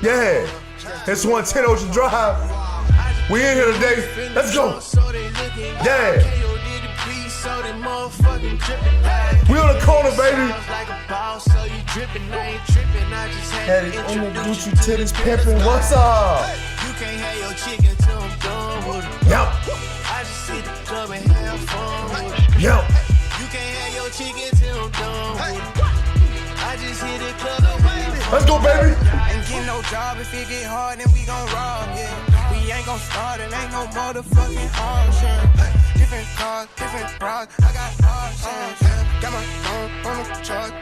Yeah. It's 110 Ocean Drive. We in here today. Let's go. Yeah. We on the corner, baby. Had it introduce you to this pimpin'. What's up? You can't have your chicken till I'm done with it. Yep. I just hit the club and have fun with it. Yep. You can't have your chicken till I'm done with it. I just hit the club and have fun. Let's go, baby. Ain't get no job if it get hard, then we gon' rob, yeah. We ain't gon' start, it ain't no motherfucking option. Different cars, different bras, I got options, yeah. Got my phone on the truck,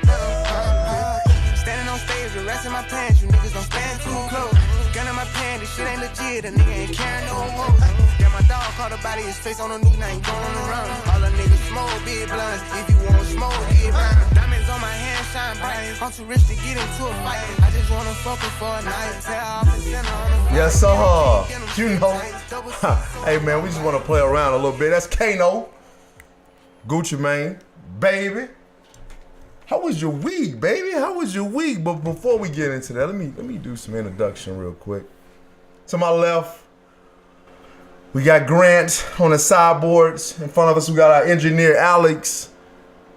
standing on stage, the rest of my pants, you niggas don't stand too close. Gun in my pants, this shit ain't legit, a nigga ain't carrying no hose. Yeah, my dog caught a body, his face on the news, now he going around. All the niggas smoke, big blunts, if you want smoke, get round. Diamonds on my hand, shine bright, I'm too rich to get into a fight. I just wanna fuck her for a night, tear off and send her on the Yes, sir. You know. Hey, man, we just want to play around a little bit. That's Kano. Gucci Mane. Baby. How was your week, baby? How was your week? But before we get into that, let me do some introduction real quick. To my left, we got Grant on the sideboards. In front of us, we got our engineer, Alex.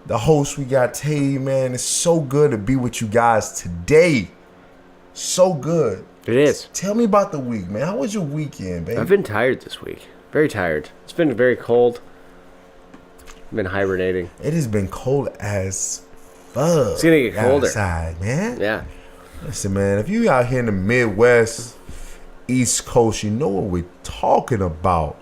The host, we got Tay, man. It's so good to be with you guys today. So good. It is. Tell me about the week, man. How was your weekend, baby? I've been tired this week. Very tired. It's been very cold. I've been hibernating. It has been cold as fuck. It's gonna get colder. Outside, man. Yeah. Listen, man, if you out here in the Midwest, East Coast, you know what we're talking about.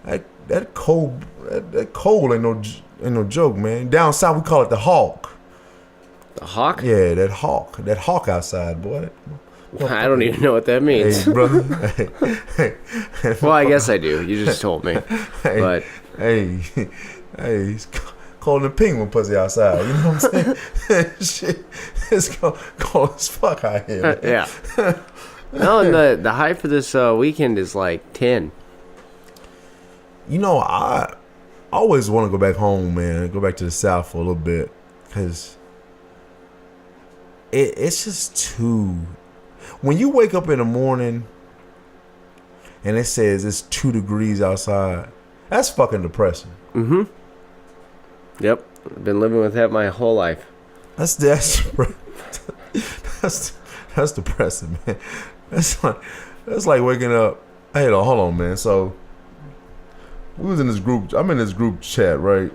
That cold ain't no joke, man. Down south we call it the hawk. The hawk? Yeah, that hawk outside, boy. I don't even know what that means. Hey, brother. Hey. Well, I guess I do. You just told me. Hey, But hey, it's cold and penguin pussy outside. You know what I'm saying? Shit, it's cold as fuck out here. Man. yeah. No, and the high for this weekend is like 10. You know, I always want to go back home, man. Go back to the South for a little bit, cause it's just too. When you wake up in the morning and it says it's 2 degrees outside, that's fucking depressing. Mm-hmm. Yep. I've been living with that my whole life. That's depressing, man. That's like waking up. Hey, hold on, man. So we was in this group. I'm in this group chat, right?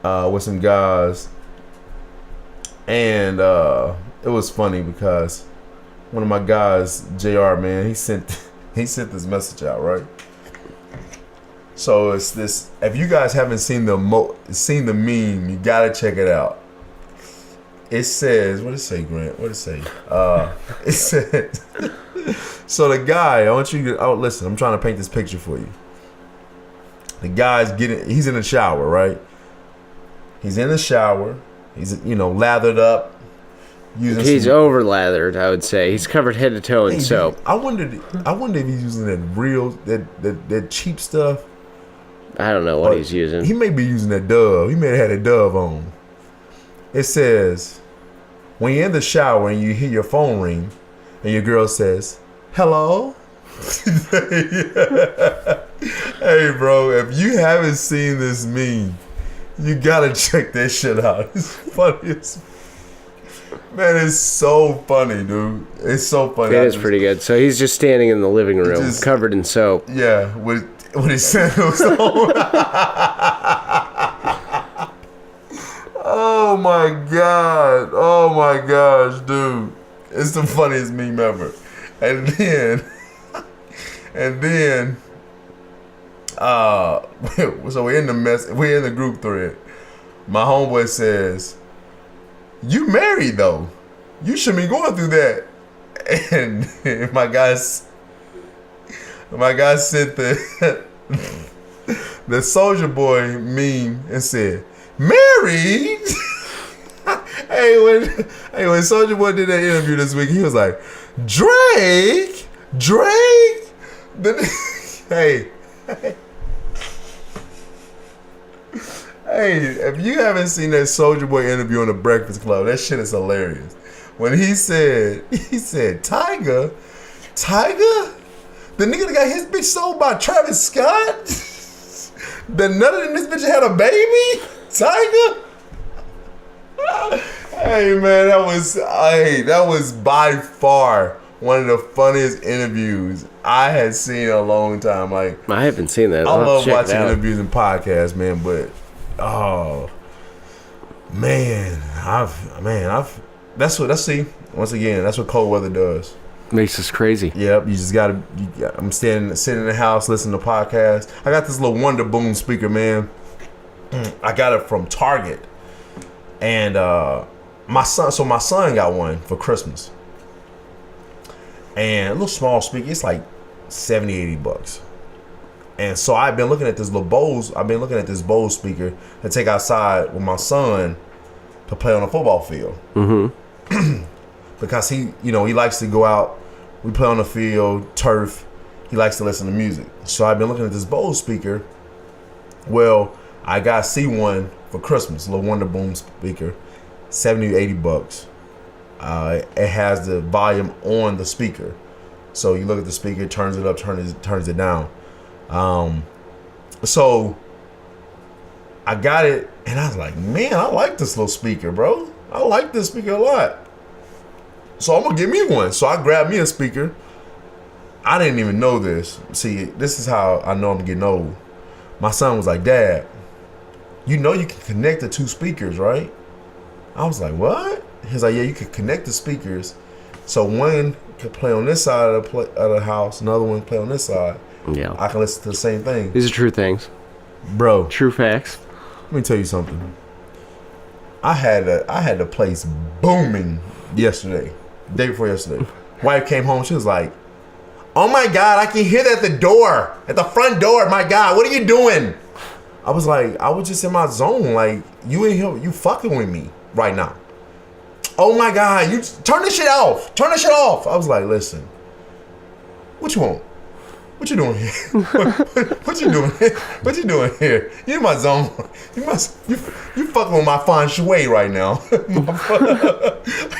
With some guys, and it was funny because one of my guys, JR, man, he sent this message out, right? So it's this. If you guys haven't seen the meme, you gotta check it out. It says, what did it say, Grant? What did it say? It says. So the guy, I want you to listen. I'm trying to paint this picture for you. The guy's he's in the shower, right? He's in the shower. He's lathered up. He's over lathered, I would say. He's covered head to toe in soap. I wonder if he's using that cheap stuff. I don't know what he's using. He may be using that Dove. He may have had a Dove on. It says, when you're in the shower and you hear your phone ring, and your girl says, "Hello." Hey, bro, if you haven't seen this meme, you gotta check that shit out. It's funny as man, it's so funny, dude. It's so funny. It is pretty good. So he's just standing in the living room, covered in soap. Yeah, with his sandals on. Oh my gosh, dude. It's the funniest meme ever. And then so we're in the group thread. My homeboy says, "You married though. You shouldn't be going through that." And my guys sent the Soldier Boy meme and said, "Married?" Hey, when Soldier Boy did that interview this week, he was like, Drake. Hey, if you haven't seen that Soldier Boy interview on the Breakfast Club, that shit is hilarious. when he said Tiger, the nigga that got his bitch sold by Travis Scott, the nutted in this bitch had a baby, Tiger. Hey man, that was by far one of the funniest interviews I had seen in a long time. Like, I haven't seen that. I I'll love check it watching out. interviews and podcasts, man. But man, that's once again, that's what cold weather does. Makes us crazy. Yep, you just gotta. I'm sitting in the house listening to podcasts. I got this little Wonder Boom speaker, man. I got it from Target, and my son got one for Christmas, and a little small speaker. It's like $70-$80. And so I've been looking at this Bose speaker to take outside with my son to play on a football field. Mm-hmm. Because he likes to go out. We play on the field, turf. He likes to listen to music. So I've been looking at this Bose speaker. Well, I got C1 for Christmas, a little Wonder Boom speaker, $70-$80. It has the volume on the speaker. So you look at the speaker, turns it up, turns it down. So I got it, and I was like, man, I like this little speaker, bro. I like this speaker a lot. So I'm gonna get me one. So I grabbed me a speaker. I didn't even know this. See, this is how I know I'm getting old. My son was like, Dad, you know you can connect the two speakers, right? I was like, what? He was like, yeah, you can connect the speakers. So one could play on this side of the house, another one play on this side. Yeah. I can listen to the same thing. These are true things. Bro, True facts. let me tell you something. I had the place booming yesterday. Day before yesterday. Wife came home, she was like, oh my God, I can hear that at the front door. My God, what are you doing? I was like, I was just in my zone. Like, you in here, you fucking with me right now. Oh my God, you turn this shit off. Turn this shit off. I was like, listen, what you want? What you doing here? What you doing here? What you doing here? You in my zone. You fucking with my feng shui right now.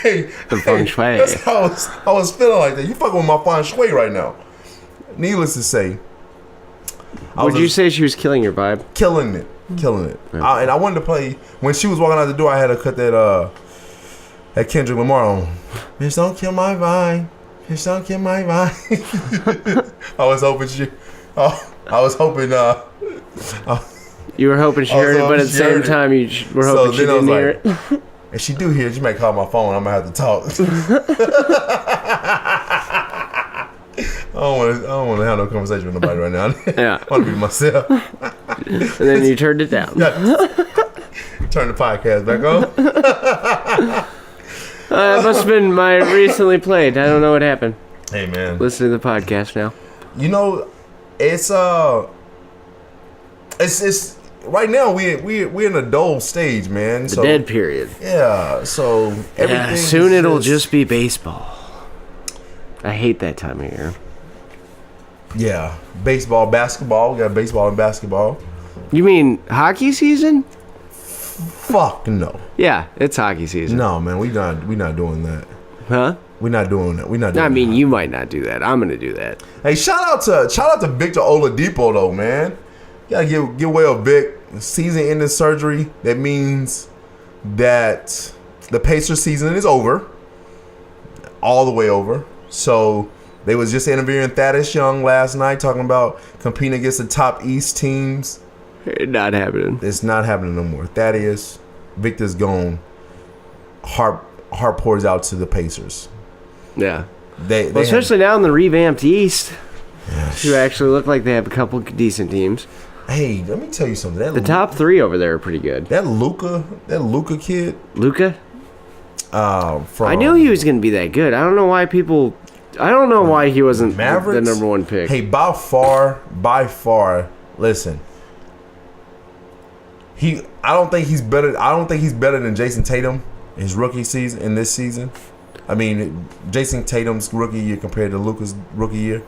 Hey, The feng shui. That's how I was feeling like that. You fucking with my feng shui right now. Needless to say, Would you say she was killing your vibe? killing it. Yeah. And I wanted to play when she was walking out the door. I had to cut that Kendrick Lamar on. Bitch, don't kill my vibe. Bitch, don't kill my vibe. I was hoping You were hoping she heard it, but at the same time, you were hoping she didn't hear it. if she do hear it, she might call my phone. I'm gonna have to talk. I don't want to have no conversation with nobody right now. Yeah. I want to be myself. And then you turned it down. Turn the podcast back on. It must have been my recently played. I don't know what happened. Hey man, Listen to the podcast now. you know, it's right now we're in a dull stage, man. The So dead period. yeah, so everything. Yeah, soon it'll just be baseball. I hate that time of year. yeah, baseball, basketball. We got baseball and basketball. You mean hockey season? Fuck no. Yeah, it's hockey season. No, man, we not doing that. Huh? We're not doing that. We're not doing I mean, that. you might not do that. I'm gonna do that. Hey, shout out to Victor Oladipo though, man. You gotta get well, Vic. Season-ending surgery. That means that the Pacers season is over, all the way over. So they was just interviewing Thaddeus Young last night, talking about competing against the top East teams. Not happening. It's not happening no more. Thaddeus, Victor's gone. Heart pours out to the Pacers. Yeah. They Especially now in the revamped East, have, who actually look like they have a couple decent teams. hey, let me tell you something. The top three over there are pretty good. That Luka kid. Luka? From I knew he was going to be that good. I don't know why he wasn't the Mavericks? number one pick. Hey, by far. Listen, I don't think he's better than Jason Tatum his rookie season in this season. I mean, Jason Tatum's rookie year compared to Luka's rookie year,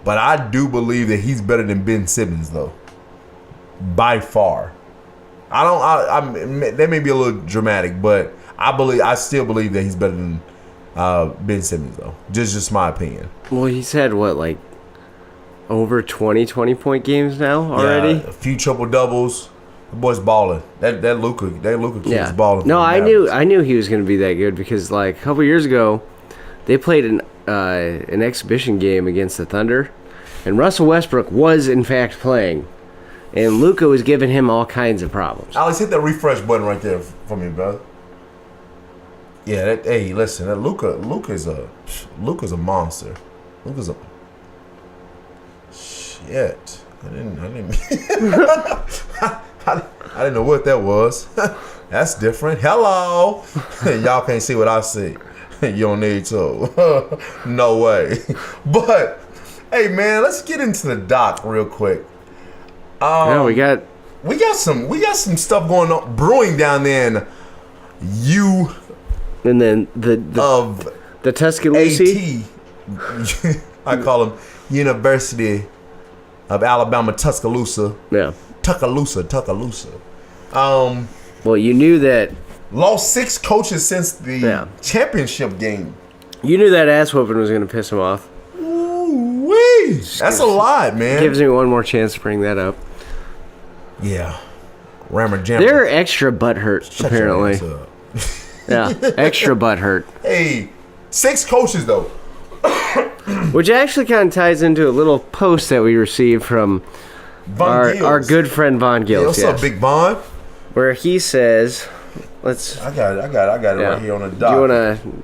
but I do believe that he's better than Ben Simmons though. By far, that may be a little dramatic, but I still believe that he's better than Ben Simmons, though. Just my opinion. Well, he's had what, like over 20-point games now already. Yeah, a few triple doubles. The boy's balling. That Luka kid's balling. No, I knew he was going to be that good because like a couple years ago, they played an exhibition game against the Thunder, and Russell Westbrook was in fact playing, and Luka was giving him all kinds of problems. Alex, hit that refresh button right there for me, brother. Yeah, hey, listen, that Luka's a monster. Luka's a shit. I didn't I didn't know what that was. That's different. Hello. Y'all can't see what I see. You don't need to. No way. But hey, man, let's get into the doc real quick. Yeah, we got some stuff going on brewing down there in and then the Tuscaloosa. AT. I call him University of Alabama Tuscaloosa. Yeah. Tuckaloosa. Well, you knew that. Lost 6 coaches since the championship game. You knew that ass whooping was going to piss him off. Ooh-wee. That's a lot, man. Gives me one more chance to bring that up. Yeah. Rammer Jammer. They're extra butthurt, apparently. Yeah, extra butthurt. Hey, 6 coaches, though. Which actually kind of ties into a little post that we received from our good friend Von Gills. Hey, what's up, Big Von? Where he says, I got it right here on the dock.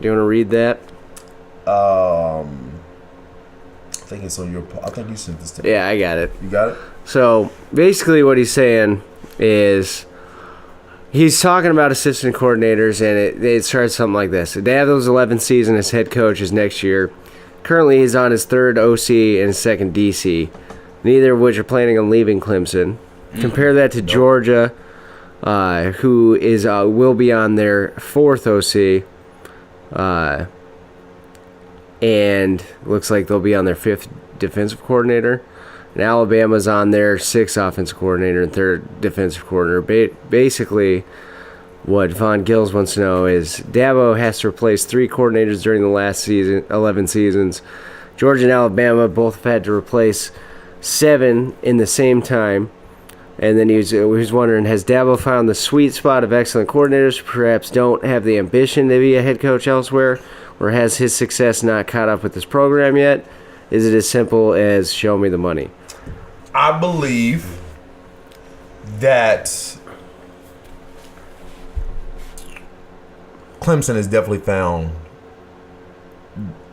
Do you wanna read that? I think it's on your. I think you sent this to me. Yeah, I got it. You got it. So basically, what he's saying is he's talking about assistant coordinators, and it starts something like this: Dabo's 11th season as head coach is next year. Currently, he's on his 3rd OC and his 2nd DC, neither of which are planning on leaving Clemson. Compare that to Georgia, who is will be on their 4th OC, and looks like they'll be on their 5th defensive coordinator. And Alabama's on their 6th offensive coordinator and 3rd defensive coordinator. Basically, what Von Gills wants to know is Dabo has to replace 3 coordinators during the last 11 seasons. Georgia and Alabama both have had to replace 7 in the same time. And then he was wondering, has Dabo found the sweet spot of excellent coordinators who perhaps don't have the ambition to be a head coach elsewhere? Or has his success not caught up with this program yet? Is it as simple as show me the money? I believe that Clemson has definitely found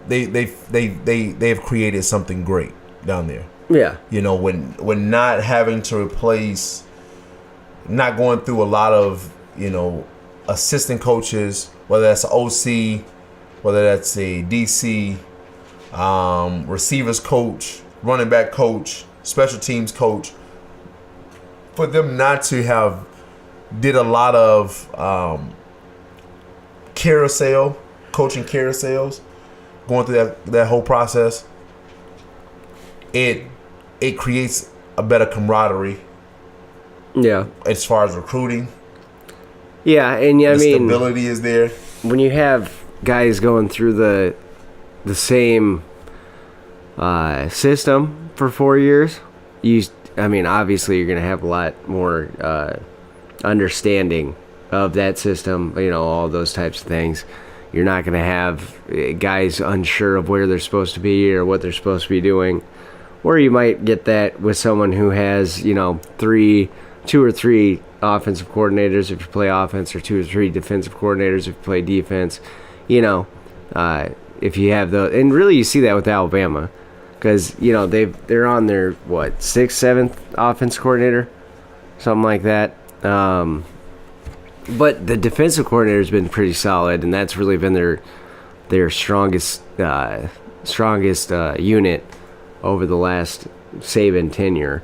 they've created something great down there. Yeah. You know, when not having to replace, not going through a lot of, you know, assistant coaches, whether that's an OC, whether that's a DC, receivers coach, running back coach, special teams coach, for them not to have did a lot of coaching carousels, going through that whole process, it creates a better camaraderie. Yeah. As far as recruiting. Yeah, and I mean, stability is there. When you have guys going through the same system for 4 years, obviously you're going to have a lot more understanding of that system, you know, all those types of things. You're not going to have guys unsure of where they're supposed to be or what they're supposed to be doing. Or you might get that with someone who has, you know, 2 or 3 offensive coordinators if you play offense, or 2 or 3 defensive coordinators if you play defense. You know, if you have and really you see that with Alabama, because you know they're on their 6th, 7th offense coordinator, something like that. But the defensive coordinator has been pretty solid, and that's really been their strongest unit over the last Saban tenure.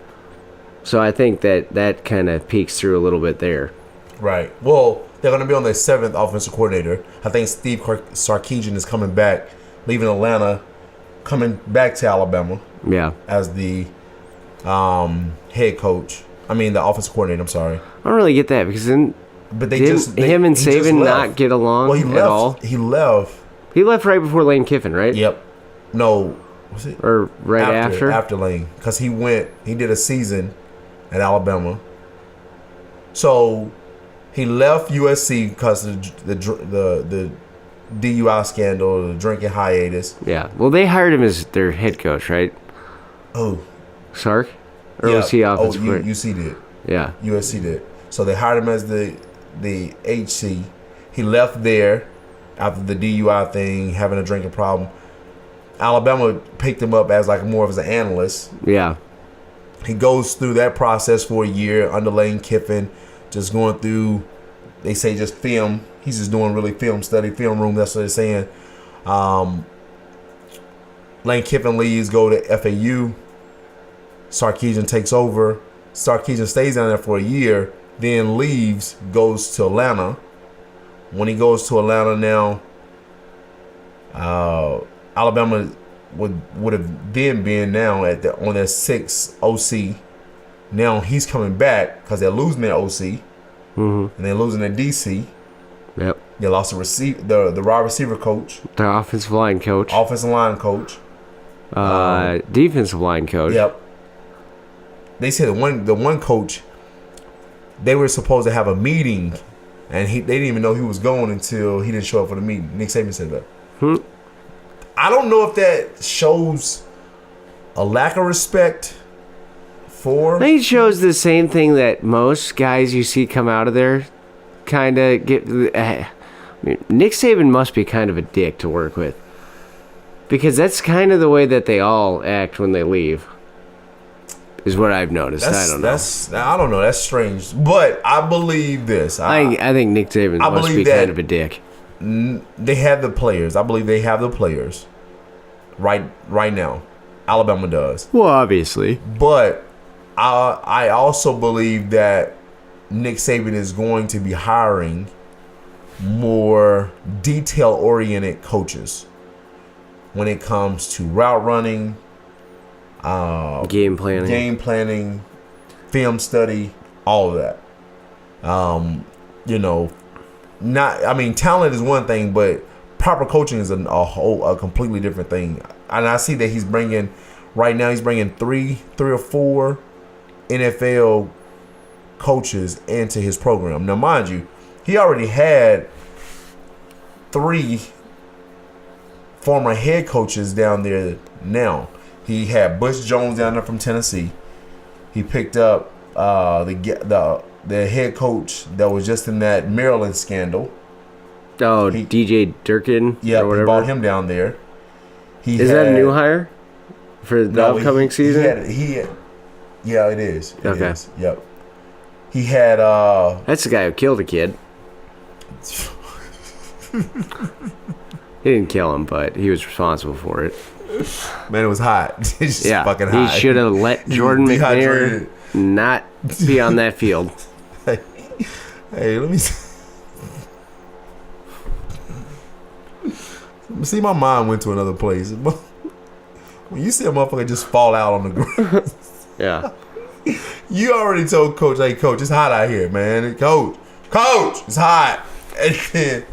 So I think that kind of peeks through a little bit there. Right. Well, they're going to be on their 7th offensive coordinator. I think Steve Sarkisian is coming back, leaving Atlanta, coming back to Alabama. Yeah. As the head coach. I mean, the offensive coordinator. I'm sorry. I don't really get that because him and Saban not get along at all? He left He left right before Lane Kiffin, right? Yep. No. Was it? Or right after? After Lane. Because he did a season at Alabama. So he left USC because of the DUI scandal, the drinking hiatus. Yeah. Well, they hired him as their head coach, right? Oh. Sark? Or Yeah. was he offensive coordinator? UC did. Yeah. USC did. So they hired him as the HC. He left there after the DUI thing, having a drinking problem. Alabama picked him up as like more of an analyst. Yeah. He goes through that process for a year under Lane Kiffin, just going through, they say just film. He's just doing really film study, film room. That's what they're saying. Lane Kiffin leaves, go to FAU. Sarkisian takes over. Sarkisian stays down there for a year, then leaves, goes to Atlanta. When he goes to Atlanta now, Alabama would have then been now on their 6th OC. Now he's coming back because they're losing their OC, and they're losing their DC. Yep. They lost the wide receiver coach, The offensive line coach. offensive line coach. Defensive line coach. Yep. They said the one coach, they were supposed to have a meeting, and they didn't even know he was going until he didn't show up for the meeting. Nick Saban said that. I don't know if that shows a lack of respect for. I think it shows the same thing that most guys you see come out of there kind of get. I mean, Nick Saban must be kind of a dick to work with, because that's kind of the way that they all act when they leave. Is what I've noticed. I don't know. I don't know. That's strange, but I believe this. I think Nick Saban must be kind of a dick. They have the players. I believe they have the players. Right now, Alabama does. Well, obviously. But I also believe that Nick Saban is going to be hiring more detail-oriented coaches when it comes to route running, Game planning, film study, all of that. Talent is one thing, but proper coaching is a completely different thing. And I see that he's bringing three or four NFL coaches into his program. Now, mind you, he already had 3 former head coaches down there now. He had Butch Jones down there from Tennessee. He picked up the head coach that was just in that Maryland scandal. Oh, DJ Durkin? Yeah, or whatever. he brought him down there. Is that a new hire for the upcoming season? Yeah, it is. It Okay. is. Yep. He had That's the guy who killed a kid. He didn't kill him, but he was responsible for it. Man, it was hot. It's just Yeah, fucking hot. he should have let Jordan McNair dehydrated. not be on that field. Hey, let me see. My mind went to another place. When you see a motherfucker just fall out on the ground, Yeah. you already told Coach, "Hey, Coach, it's hot out here, man. Coach, it's hot." And then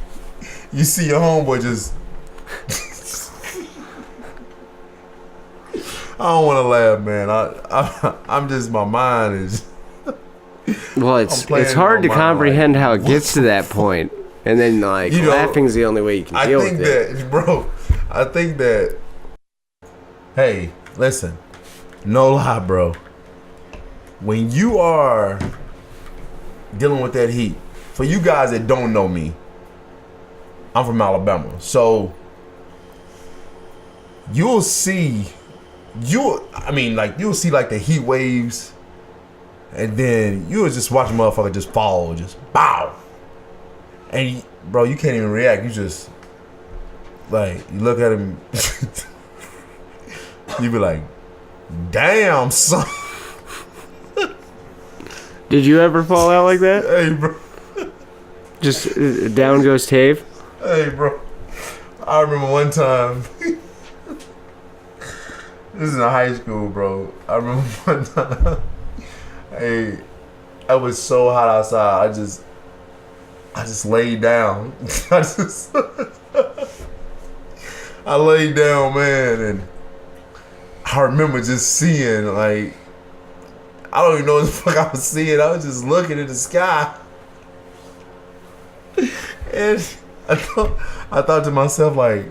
you see your homeboy just. I don't want to laugh, man. I'm just, my mind is. Well, it's playing hard to in my mind, comprehend like, how it gets to that point, and then laughing's the only way you can I deal think with it. that, bro. I think that. Hey, listen. No lie, bro. When you are dealing with that heat, for you guys that don't know me, I'm from Alabama, so you'll see like the heat waves, and then you'll just watch a motherfucker just fall, just bow. And bro, you can't even react. You just like, you look at him, you be like, damn, son. Did you ever fall out like that? Hey, bro. Just down goes Tave? Hey, bro. I remember one time. This is in high school, bro. I remember one time. Hey, I was so hot outside. I just laid down. I laid down, man, and I remember just seeing, like, I don't even know what the fuck I was seeing. I was just looking at the sky. And I thought to myself, like,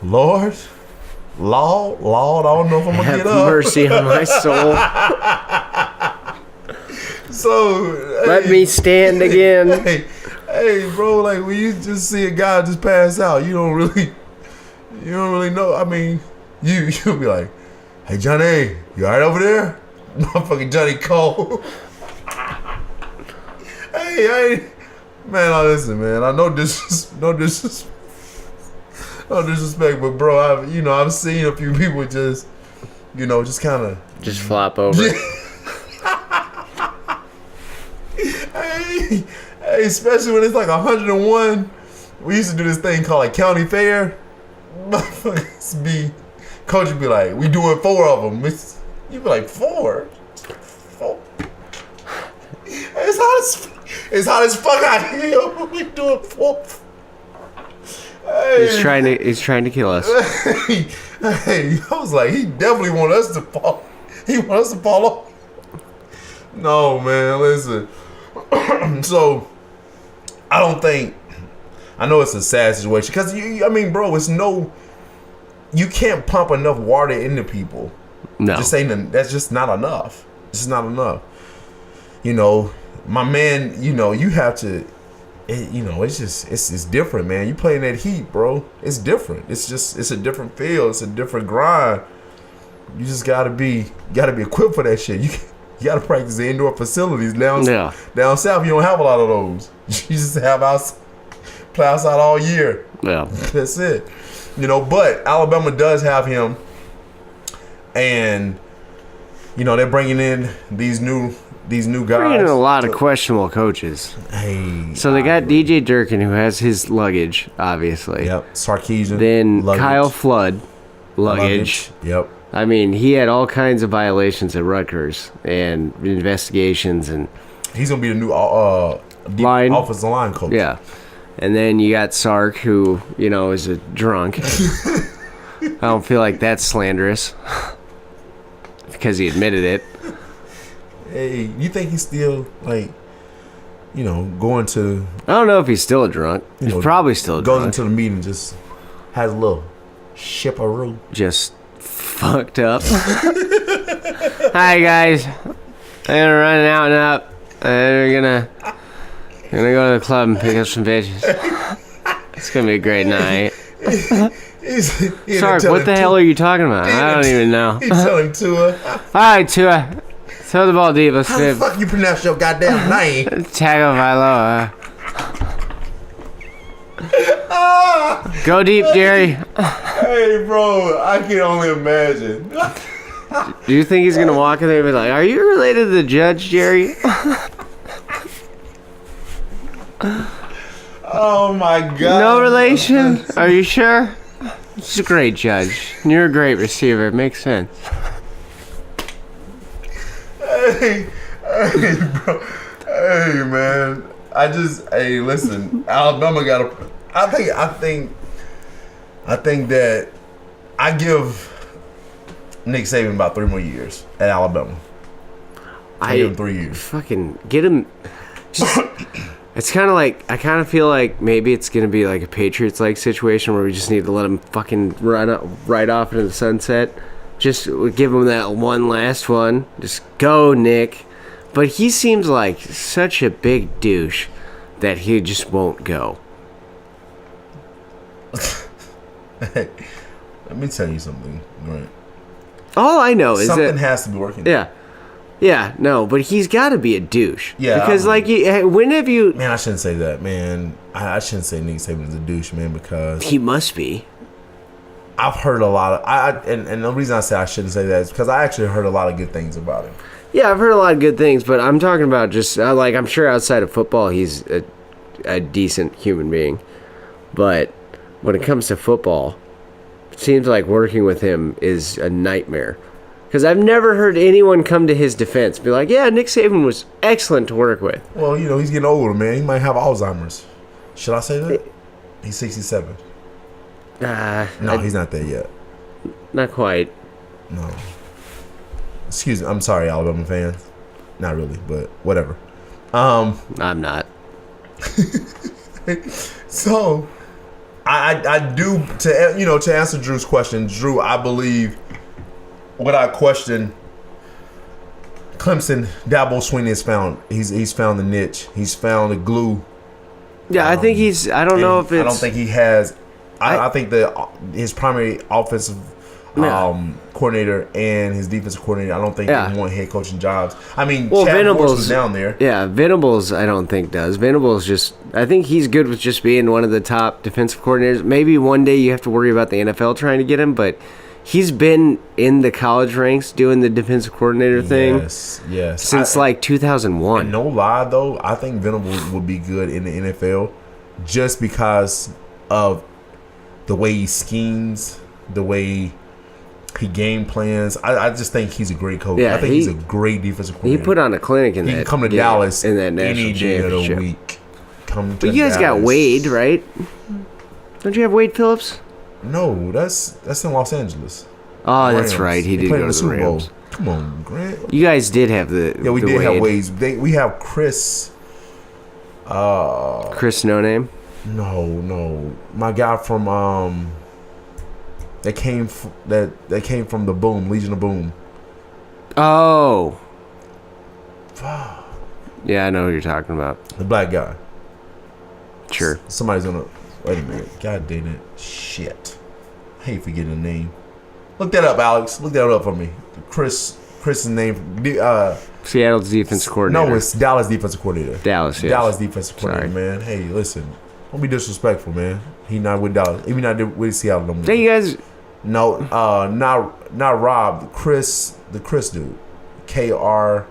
Lord, I don't know if I'm going to Have get up. mercy on my soul. So, Let me stand again. Hey, bro, like, when you just see a guy just pass out, you don't really know. I mean, you'll be like, hey, Johnny, you all right over there? Motherfucking Johnny Cole. Hey, man, listen, man. I know no disrespect, but bro, I've seen a few people just kind of Just flop over. Hey, especially when it's like 101. We used to do this thing called like county fair. Motherfuckers coach would be like, we doing 4 of them. You be like, 4? It's hot as fuck out here. We doing 4. Hey. He's trying to kill us. Hey, I was like, he definitely want us to fall. He want us to fall off. No, man, listen. So, I know it's a sad situation because bro, you can't pump enough water into people. No. That's just not enough. It's not enough. My man, you have to, it's different, man. You playing that heat, bro. It's different. It's a different feel. It's a different grind. You just gotta be equipped for that shit. You gotta practice the indoor facilities. Down south, you don't have a lot of those. You just have play outside all year. Yeah. That's it. But Alabama does have him, and they're bringing in these new guys. Bringing in a lot of questionable coaches. Hey. So they got DJ Durkin, who has his luggage, obviously. Yep. Sarkisian. Then luggage. Kyle Flood, luggage. Yep. I mean, he had all kinds of violations at Rutgers and investigations, and he's gonna be the new offensive line coach. Yeah. And then you got Sark, who is a drunk. I don't feel like that's slanderous because he admitted it. Hey, you think he's still going to? I don't know if he's still a drunk. He's probably still a drunk. Goes into the meeting, just has a little shipperoo. Just fucked up. Hi guys, I'm gonna run out and up, and we're gonna go to the club and pick up some bitches. It's gonna be a great night. Sark, what the hell are you talking about? I don't even know. He's telling Tua. Alright, Tua. Throw the ball deep. Let's How the fuck you pronounce your goddamn name? Tagovailoa. Go deep, Jerry. Hey, bro, I can only imagine. Do you think he's gonna walk in there and be like, "Are you related to the judge, Jerry?" Oh my god. No relation? Are you sure? He's a great judge. You're a great receiver. It makes sense. Hey, bro. Hey, man. Listen. Alabama got a. I think that I give Nick Saban about 3 more years at Alabama. I give him 3 years. Fucking get him. Just. It's kind of like, I kind of feel like maybe it's going to be like a Patriots-like situation where we just need to let him fucking right off into the sunset. Just give him that one last one. Just go, Nick. But he seems like such a big douche that he just won't go. Hey, let me tell you something, right? All I know is something that... has to be working. Yeah, no, but he's got to be a douche. Yeah. Because, when have you... Man, I shouldn't say that, man. I shouldn't say Nick Saban is a douche, man, because... He must be. I've heard a lot of... And the reason I say I shouldn't say that is because I actually heard a lot of good things about him. Yeah, I've heard a lot of good things, but I'm talking about just... I'm sure outside of football, he's a decent human being. But when it comes to football, it seems like working with him is a nightmare. Because I've never heard anyone come to his defense. Be like, yeah, Nick Saban was excellent to work with. Well, he's getting older, man. He might have Alzheimer's. Should I say that? He's 67. No, he's not there yet. Not quite. No. Excuse me. I'm sorry, Alabama fans. Not really, but whatever. I'm not. So, I do to answer Drew's question. Drew, I believe, without question, Clemson, Dabo Swinney has found. He's found the niche. He's found the glue. Yeah, I think he's. I don't know if it's. I don't think he has. I think that his primary offensive coordinator and his defensive coordinator, I don't think they want head coaching jobs. I mean, Chad Venables was down there. Yeah, Venables, I don't think does. Venables just, I think he's good with just being one of the top defensive coordinators. Maybe one day you have to worry about the NFL trying to get him, but he's been in the college ranks doing the defensive coordinator thing. Yes. Since like 2001. No lie though, I think Venables would be good in the NFL just because of the way he schemes, the way he game plans. I just think he's a great coach. Yeah, I think he's a great defensive coordinator. He put on a clinic in he that. He can come to Dallas in that national any day championship. of the week. But you guys got Wade, right? Don't you have Wade Phillips? No, that's in Los Angeles. Oh, Rams. that's right. He did go to the Rams. Come on, Grant. You guys did have the we did have Wade. We have Chris. Chris No Name. No, my guy from that came from the Boom, Legion of Boom. Oh. Yeah, I know who you're talking about. The black guy. Sure. Somebody's gonna wait a minute. God dang it. Shit. I hate forgetting the name. Look that up, Alex. Look that up for me. Chris's name. Seattle's defense coordinator. No, it's Dallas defensive coordinator. Dallas, yes. Dallas defensive coordinator, man. Hey, listen. Don't be disrespectful, man. He not with Dallas. He not with Seattle no more. Hey, you guys. No, not Rob. Chris, the Chris dude. KHRS.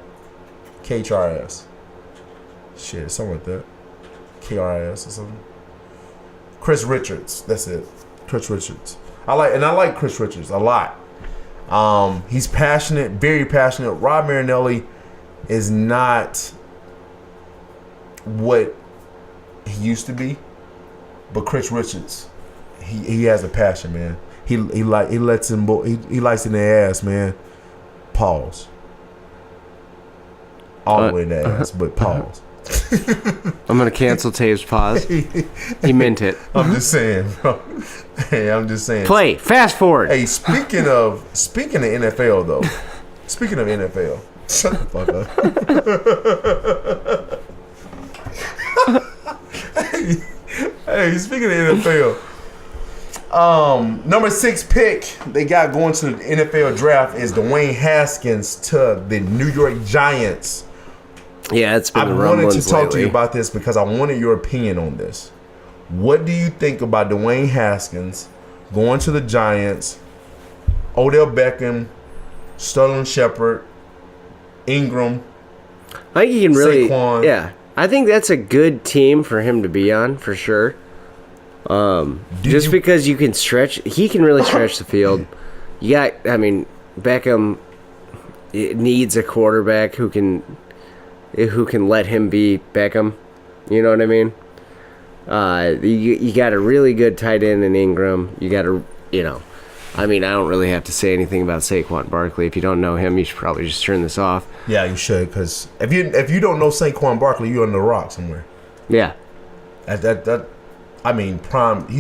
Shit, something like that. KRIS or something. Chris Richards. That's it. Chris Richards. I like Chris Richards a lot. He's passionate, very passionate. Rob Marinelli is not what he used to be, but Chris Richards, he has a passion, man. He likes it in the ass, man. Pause. All the way in the ass, but pause. I'm gonna cancel Tave's pause. He meant it. I'm just saying, bro. Hey, I'm just saying. Play. Fast forward. Hey, speaking of NFL though. Speaking of NFL, shut the fuck up. Hey, speaking of NFL, number 6 pick they got going to the NFL draft is Dwayne Haskins to the New York Giants. Yeah, it's been I wanted to talk to you about this because I wanted your opinion on this. What do you think about Dwayne Haskins going to the Giants, Odell Beckham, Sterling Shepard, Ingram? I think he can really, Saquon. yeah. I think that's a good team for him to be on for sure. Because you can stretch, he can really stretch the field. Beckham needs a quarterback who can let him be Beckham. You know what I mean? You got a really good tight end in Ingram. You got I don't really have to say anything about Saquon Barkley. If you don't know him, you should probably just turn this off. Yeah, you should, because if you don't know Saquon Barkley, you're on the rock somewhere. Yeah. He's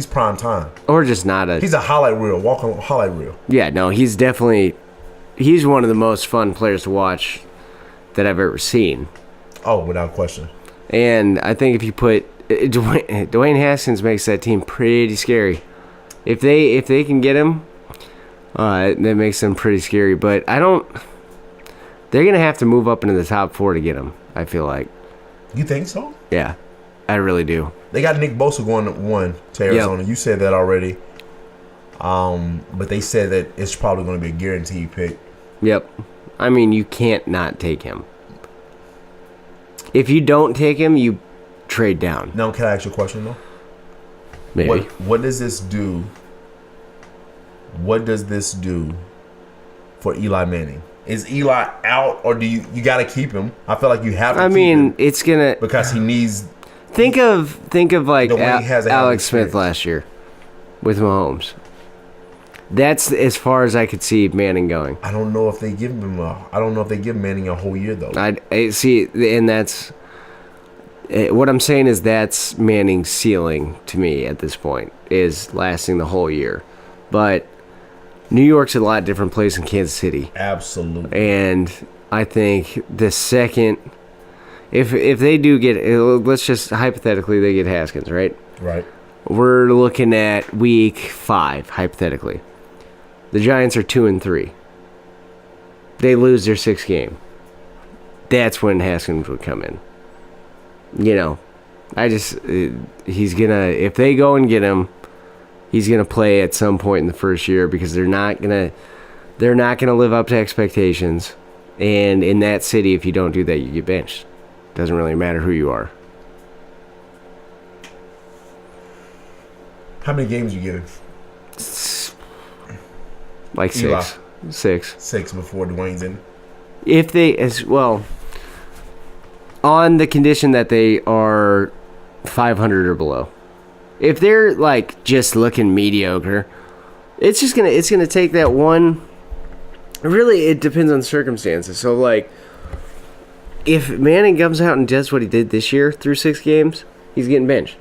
prime time. Or just not a... He's a highlight reel, walking highlight reel. Yeah, no, he's one of the most fun players to watch that I've ever seen. Oh, without question. And I think if you put... Dwayne Haskins makes that team pretty scary. If they can get him, that makes them pretty scary. But they're going to have to move up into the top 4 to get him, I feel like. You think so? Yeah, I really do. They got Nick Bosa going to 1 to Arizona. Yep. You said that already. But they said that it's probably going to be a guaranteed pick. Yep. You can't not take him. If you don't take him, you trade down. Now, can I ask you a question, though? Maybe. What does this do? What does this do for Eli Manning? Is Eli out, or do you got to keep him? I feel like you have to keep him. It's going to... Because he needs... Think of like Alex Smith last year. with Mahomes. That's as far as I could see Manning going. I don't know if they give him I don't know if they give Manning a whole year though. I see, and that's what I'm saying is that's Manning's ceiling to me at this point, is lasting the whole year. But New York's a lot different place than Kansas City. Absolutely. And I think the second, if they do get, let's just hypothetically they get Haskins, right? Right. We're looking at week 5, hypothetically. The Giants are 2-3. They lose their 6th game. That's when Haskins would come in. You know, he's gonna, if they go and get him, he's gonna play at some point in the first year because they're not gonna live up to expectations. And in that city, if you don't do that, you get benched. Doesn't really matter who you are. How many games you getting? Like Eli. 6. 6 before Dwayne's in. If they, as well, on the condition that they are 500 or below. If they're like just looking mediocre, it's gonna take that one. Really, it depends on circumstances. So like, if Manning comes out and does what he did this year through 6 games, he's getting benched.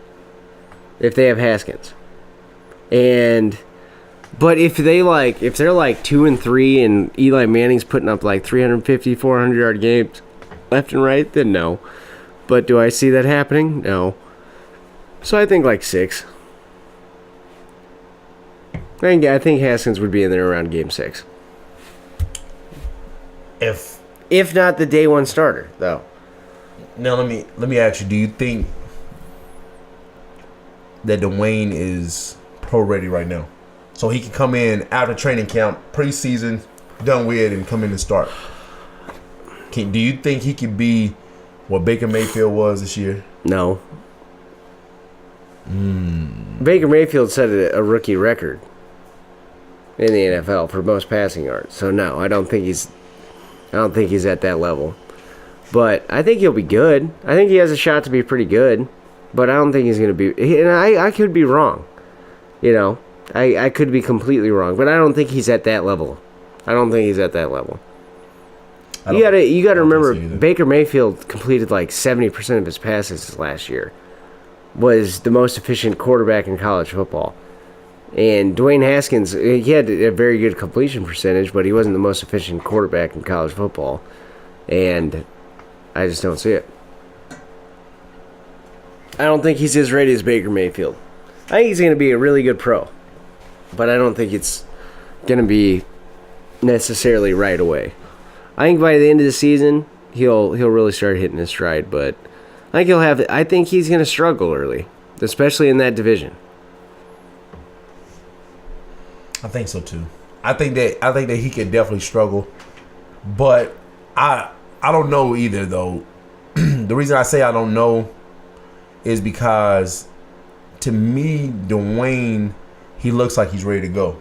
If they have Haskins, but if they're like 2-3 and Eli Manning's putting up like 350, 400-yard games left and right, then no. But do I see that happening? No. So I think like 6. I think Haskins would be in there around game 6. If not the day 1 starter, though. Now let me ask you: do you think that Dwayne is pro ready right now, so he can come in after training camp, preseason done with, and come in and start? Do you think he could be what Baker Mayfield was this year? No. Baker Mayfield set a rookie record in the NFL for most passing yards. So no, I don't think he's at that level. But I think he'll be good. I think he has a shot to be pretty good. But I don't think he's going to be... And I could be wrong. You know, I could be completely wrong. But I don't think he's at that level. You gotta remember, Baker Mayfield completed like 70% of his passes last year. Was the most efficient quarterback in college football. And Dwayne Haskins, he had a very good completion percentage, but he wasn't the most efficient quarterback in college football. And I just don't see it. I don't think he's as ready as Baker Mayfield. I think he's going to be a really good pro. But I don't think it's going to be necessarily right away. I think by the end of the season, he'll really start hitting his stride, but I think he's going to struggle early, especially in that division. I think so too. I think that he could definitely struggle, but I don't know either though. The reason I say I don't know is because to me, Dwayne, he looks like he's ready to go.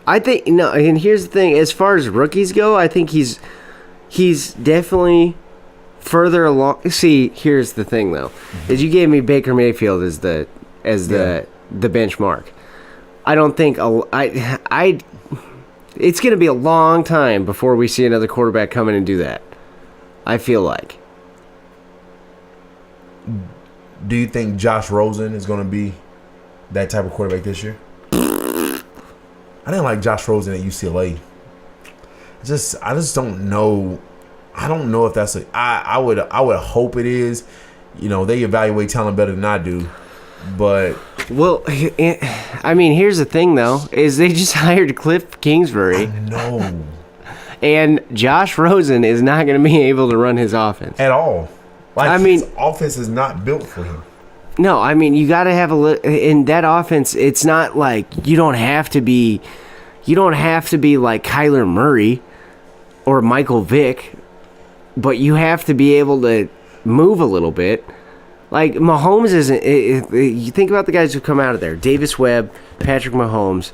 I think no, and here's the thing: as far as rookies go, I think he's definitely further along. See, here's the thing though: is you gave me Baker Mayfield as the benchmark. I don't think it's going to be a long time before we see another quarterback come in and do that. I feel like. Do you think Josh Rosen is going to be that type of quarterback this year? I didn't like Josh Rosen at UCLA. I just don't know. I don't know if that's I would hope it is. You know, they evaluate talent better than I do. But well, I mean, here's the thing though: is they just hired Cliff Kingsbury. I know. And Josh Rosen is not going to be able to run his offense at all. Like, I mean, his offense is not built for him. No, I mean, you got to have in that offense. It's not like you don't have to be like Kyler Murray or Michael Vick, but you have to be able to move a little bit. Like, Mahomes isn't... You think about the guys who come out of there. Davis Webb, Patrick Mahomes,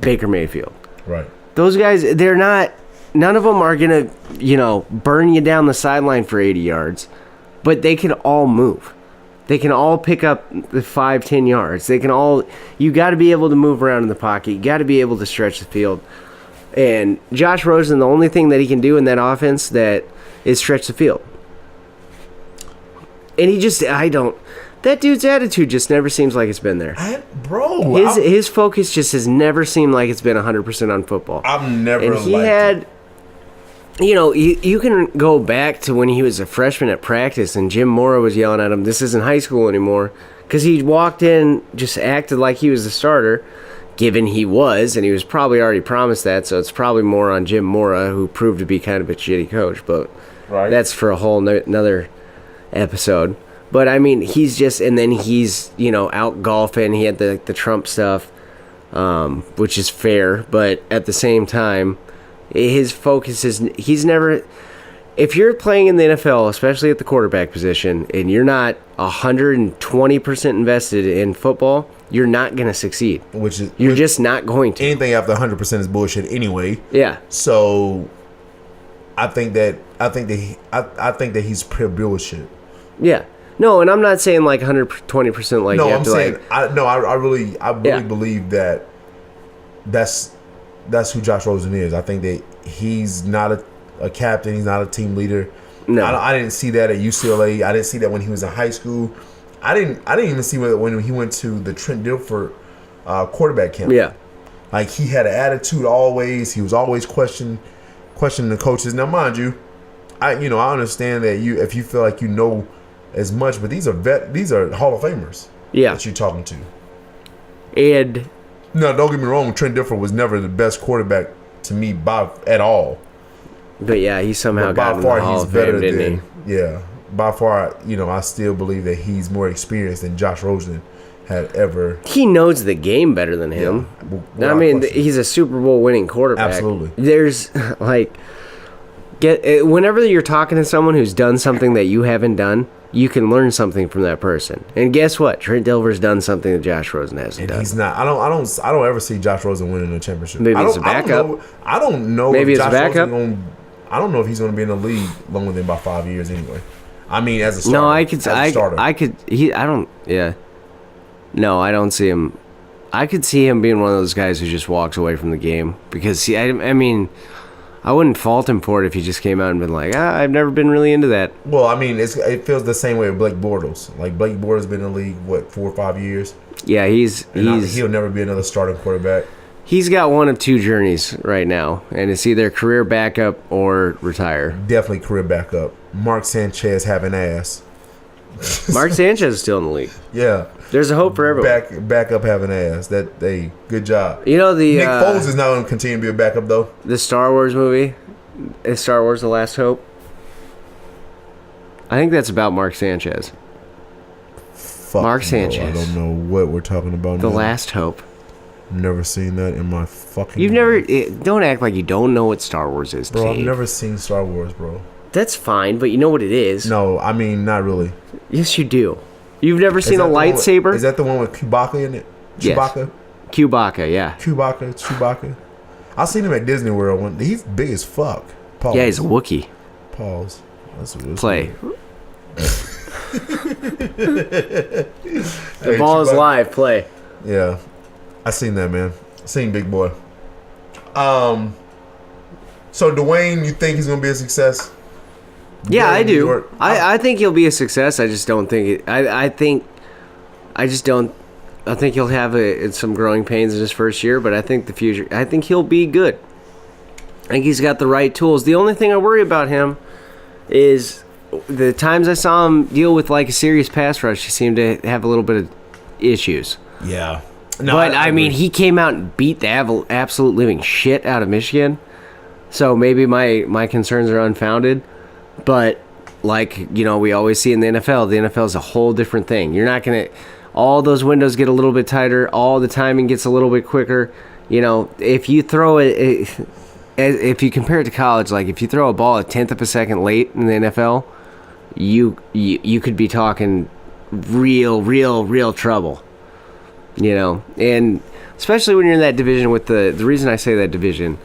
Baker Mayfield. Right. Those guys, they're not... None of them are going to, burn you down the sideline for 80 yards. But they can all move. They can all pick up the 5-10 yards. They can all. You got to be able to move around in the pocket. You got to be able to stretch the field. And Josh Rosen, the only thing that he can do in that offense that is stretch the field. And that dude's attitude just never seems like it's been there. His focus just has never seemed like it's been 100% on football. I've never And he liked had, it. you know, you can go back to when he was a freshman at practice and Jim Mora was yelling at him, this isn't high school anymore. Because he walked in, just acted like he was the starter, given he was, and he was probably already promised that, so it's probably more on Jim Mora, who proved to be kind of a shitty coach. But that's for a whole another episode. But I mean, he's just, and then he's, you know, out golfing. He had the Trump stuff, which is fair, but at the same time, his focus is, he's never, if you're playing in the NFL, especially at the quarterback position, and you're not 120% invested in football, you're not going to succeed. You're just not going to. Anything after 100% is bullshit anyway. Yeah. So I think that he's pure bullshit. Yeah. No, and I'm not saying like 120% like no, you have I'm to saying like. I really believe that that's who Josh Rosen is. I think that he's not a captain. He's not a team leader. No, I didn't see that at UCLA. I didn't see that when he was in high school. I didn't even see when he went to the Trent Dilfer quarterback camp. Yeah, like he had an attitude always. He was always questioning the coaches. Now, mind you, I understand that if you feel like you know as much, but these are Hall of Famers. Yeah, that you're talking to. And no, don't get me wrong. Trent Dilfer was never the best quarterback to me at all. But yeah, he somehow got in the Hall of Fame, didn't he? Yeah, by far. I still believe that he's more experienced than Josh Rosen had ever. He knows the game better than him. Yeah. I mean, he's a Super Bowl winning quarterback. Absolutely. There's whenever you're talking to someone who's done something that you haven't done, you can learn something from that person. And guess what? Trent Dilfer's done something that Josh Rosen hasn't done. He's not. I don't ever see Josh Rosen winning a championship. Maybe he's a backup. I don't know. Maybe it's a backup. I don't know if he's going to be in the league longer than about 5 years anyway. I mean, as a starter. No, No, I don't see him. I could see him being one of those guys who just walks away from the game because I mean, I wouldn't fault him for it if he just came out and been like, I've never been really into that. Well, I mean, it feels the same way with Blake Bortles. Like Blake Bortles been in the league 4 or 5 years. Yeah, he'll never be another starting quarterback. He's got one of two journeys right now, and it's either career backup or retire. Definitely career backup. Mark Sanchez having ass. Mark Sanchez is still in the league. Yeah. There's a hope for everyone. Backup having ass. Good job. You know Nick Foles is not going to continue to be a backup though. The Star Wars movie, is Star Wars: The Last Hope? I think that's about Mark Sanchez. Mark Sanchez. I don't know what we're talking about. The Last Hope. Never seen that in my fucking. You've life. Don't act like you don't know what Star Wars is, bro. Dave. I've never seen Star Wars, bro. That's fine, but you know what it is. No, I mean not really. Yes, you do. You've never seen a lightsaber? Is that the one with Chewbacca in it? Chewbacca? Yes. Chewbacca, yeah. Chewbacca. I seen him at Disney World. He's big as fuck. Pause. Yeah, he's a Wookiee. Pause. Play. The ball is live. Play. Yeah. I seen that, man. Seen Big Boy. So Dwayne, you think he's gonna be a success? Yeah, I do. I think he'll be a success. I just don't think it. I think he'll have some growing pains in his first year, but I think the future. I think he'll be good. I think he's got the right tools. The only thing I worry about him is the times I saw him deal with like a serious pass rush. He seemed to have a little bit of issues. Yeah. No, but I mean, he came out and beat the absolute living shit out of Michigan. So maybe my concerns are unfounded. But like, we always see in the NFL is a whole different thing. You're not going to, all those windows get a little bit tighter. All the timing gets a little bit quicker. If you throw if you compare it to college, like if you throw a ball a tenth of a second late in the NFL, you could be talking real trouble. And especially when you're in that division with the reason I say that division,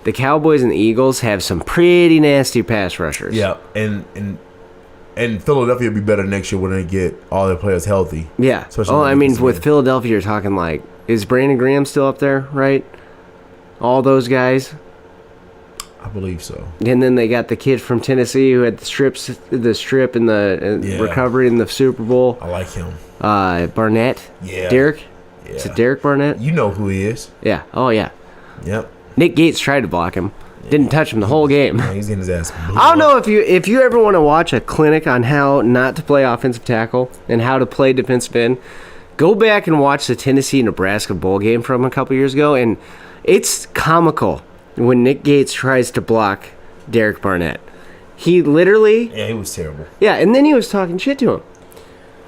the Cowboys and the Eagles have some pretty nasty pass rushers. Yeah, and And Philadelphia will be better next year when they get all their players healthy. Yeah. Especially Oh, when I they mean, get with some- Philadelphia, you're talking like, is Brandon Graham still up there, right? All those guys. I believe so. And then they got the kid from Tennessee who had the strip and the Yeah. recovery in the Super Bowl. I like him. Barnett. Yeah. Derek. Yeah. Is it Derek Barnett? You know who he is. Yeah. Oh yeah. Yep. Nick Gates tried to block him. Didn't touch him the whole game. Man, he's getting his ass. I don't know if you ever want to watch a clinic on how not to play offensive tackle and how to play defensive end. Go back and watch the Tennessee-Nebraska bowl game from a couple years ago, and it's comical when Nick Gates tries to block Derek Barnett. He literally, Yeah, he was terrible. yeah, and then he was talking shit to him.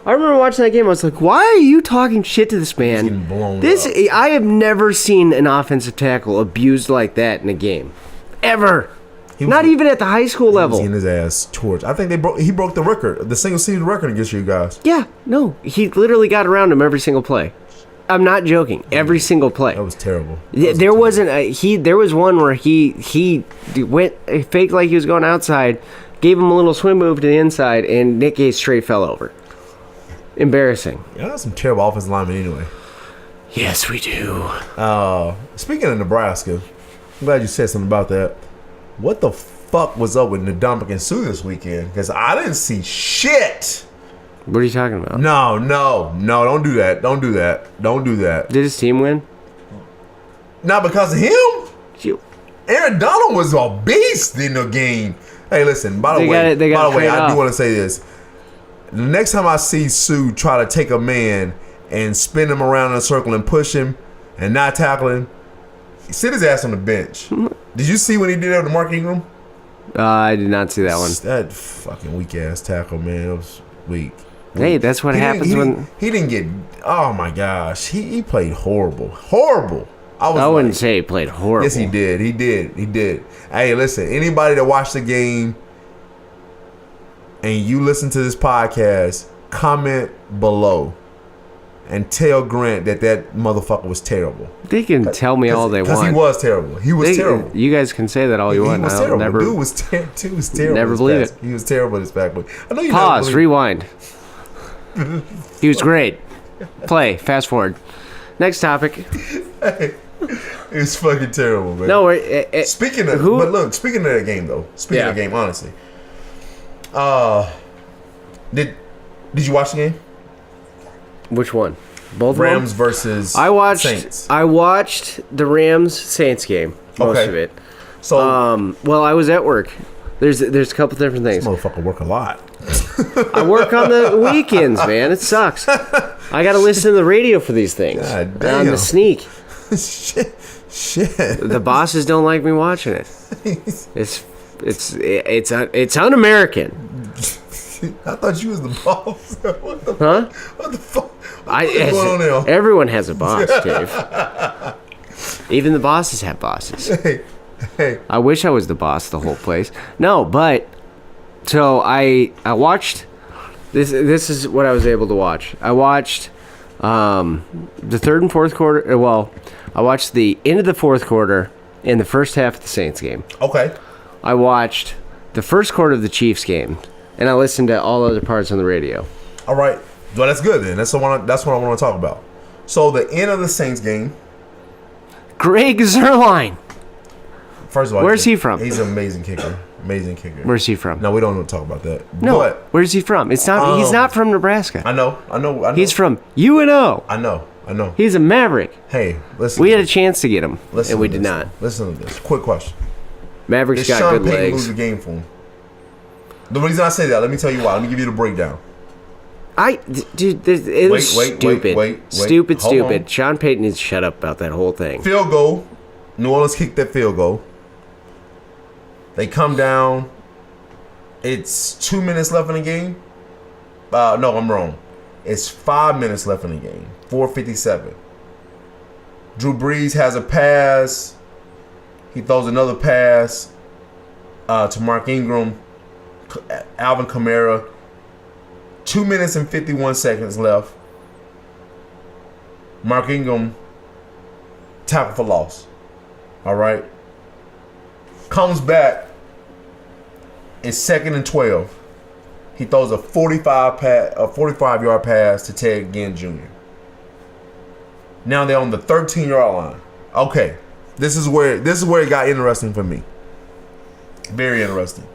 I remember watching that game. I was like, "Why are you talking shit to this man?" getting blown This up. I have never seen an offensive tackle abused like that in a game, ever. He was- Not even at the high school He was level. getting his ass torched. I think he broke the record, the single season record against you guys. Yeah, no, he literally got around him every single play. I'm not joking. Every single play. That was terrible. There wasn't there was one where he went faked like he was going outside, gave him a little swim move to the inside, and Nick Gates straight fell over. Embarrassing. Yeah, that's some terrible offensive linemen anyway. Yes, we do. Speaking of Nebraska, I'm glad you said something about that. What the fuck was up with Ndamukong Suh this weekend? Because I didn't see shit. What are you talking about? No, don't do that. Don't do that. Don't do that. Did his team win? Not because of him. You- Aaron Donald was a beast in the game. Hey, listen, by the They way, got trade I do off. want to say this. The next time I see Sue try to take a man and spin him around in a circle and push him and not tackle him, sit his ass on the bench. Did you see when he did that with Mark Ingram? I did not see that one. That fucking weak ass tackle, man. It was weak. Hey, that's what happens when he didn't get. Oh my gosh, he played horrible. I wouldn't say he played horrible. Yes, he did. He did. Hey, listen, anybody that watched the game and you listen to this podcast, comment below and tell Grant that motherfucker was terrible. They can tell me all they Because want. he was terrible. He was terrible. You guys can say that all you He want. was I'll terrible. never Dude was terrible. never this believe past- He was terrible this back. I know you pause. never believe- Rewind. He was great. Play. Fast forward. Next topic. It's fucking terrible, man. No, Speaking of, who- but look, speaking of that game though. Speaking Yeah. of the game, honestly, did you watch the game? which one? Both Rams of them? versus I watched. Saints. I watched the Rams Saints game. Most Okay. of it. So Well, I was at work. There's a couple different things. motherfucker work a lot. I work on the weekends, man. It sucks. I got to listen to the radio for these things. God On damn. the sneak. Shit. The bosses don't like me watching it. It's un-American. I thought you was the boss. What the? Huh? What the fuck? What is going on there? Everyone has a boss, Dave. Even the bosses have bosses. Hey, I wish I was the boss of the whole place. No, but so I watched this. This is what I was able to watch. I watched the third and fourth quarter. Well, I watched the end of the fourth quarter and the first half of the Saints game. okay. I watched the first quarter of the Chiefs game, and I listened to all other parts on the radio. All right. Well, that's good then. That's what I want to talk about. So the end of the Saints game. Greg Zerline. First of all, Where's he from? He's an amazing kicker. Amazing kicker. Where's he from? No, we don't want to talk about that. No, But where's he from? It's not. He's not from Nebraska. I know. He's from UNO. I know. He's a Maverick. Hey, listen. We had a chance to get him, listen and we to did this. not. Listen to this. Quick question. Mavericks Did got Sean good Payton lose legs. the game for him? The reason I say that, let me tell you why. Let me give you the breakdown. Dude, it was Wait, stupid. wait. Stupid. Hold on. Sean Payton needs to shut up about that whole thing. Field goal. New Orleans kicked that field goal. They come down. It's 2 minutes left in the game. No, I'm wrong. It's 5 minutes left in the game. 4:57. Drew Brees has a pass. He throws another pass to Mark Ingram, Alvin Kamara. 2 minutes and 51 seconds left. Mark Ingram tackle for loss. All right. Comes back. It's 2nd and 12. he throws a 45-yard pass to Ted Ginn Jr. Now they're on the 13-yard line. Okay, this is where it got interesting for me. Very interesting.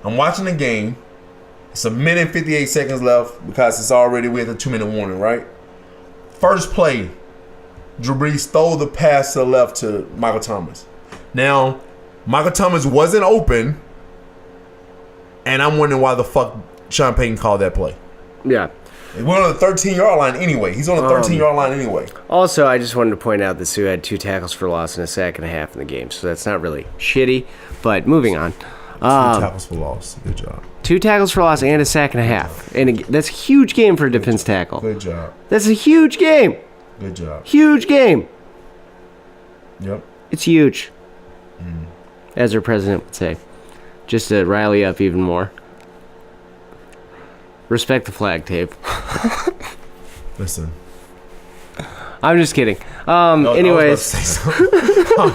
I'm watching the game. It's a minute and 58 seconds left because it's already with a 2-minute warning, right? First play, Drew Brees throw the pass to the left to Michael Thomas. Now, Michael Thomas wasn't open, and I'm wondering why the fuck Sean Payton called that play. Yeah. We're on the 13-yard line anyway. He's on the 13-yard line anyway. Also, I just wanted to point out that Sue had 2 tackles for loss and a sack and a half in the game, so that's not really shitty. But moving on. 2 tackles for loss. Good job. 2 tackles for loss and a sack and a half. And that's a huge game for a defense tackle. Good job. That's a huge game. Good job. Huge game. Yep. It's huge. As our president would say. Just to rile you up even more. Respect the flag, Tape. Listen. I'm just kidding. Anyways. I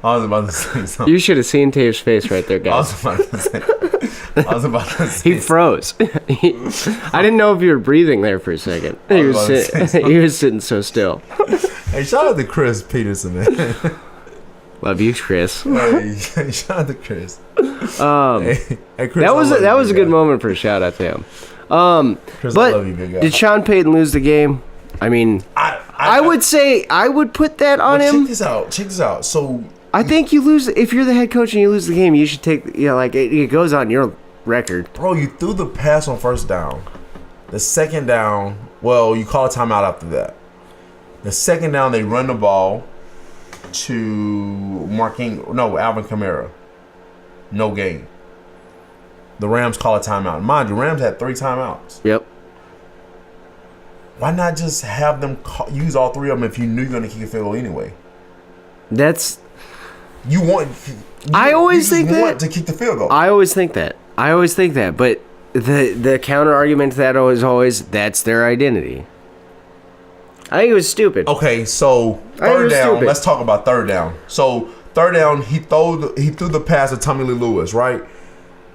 was about to say something. You should have seen Tape's face right there, I guys. was about to say He froze. I didn't know if you were breathing there for a second. He was sitting so still. Hey, shout out to Chris Peterson, man. Love you, Chris. Hey, shout out to Chris. Chris, That was a good moment for a shout out to him. Chris, But I love you, big guy. did Sean Payton lose the game? I mean, I would say I would put that on him. Check this out. So I think you lose if you're the head coach and you lose the game. You should take it goes on your record. bro, you threw the pass on first down. The second down, well, you call a timeout after that. The second down, they run the ball to Alvin Kamara. No gain. The Rams call a timeout. Mind you, Rams had 3 timeouts. Yep. Why not just have them use all 3 of them if you knew you were going to kick a field goal anyway? That's. You want to kick the field goal. I always think that. But the counter argument to that is always that's their identity. I think it was stupid. Okay, so third down. Stupid. Let's talk about third down. So third down, he threw the pass to Tommy Lee Lewis, right?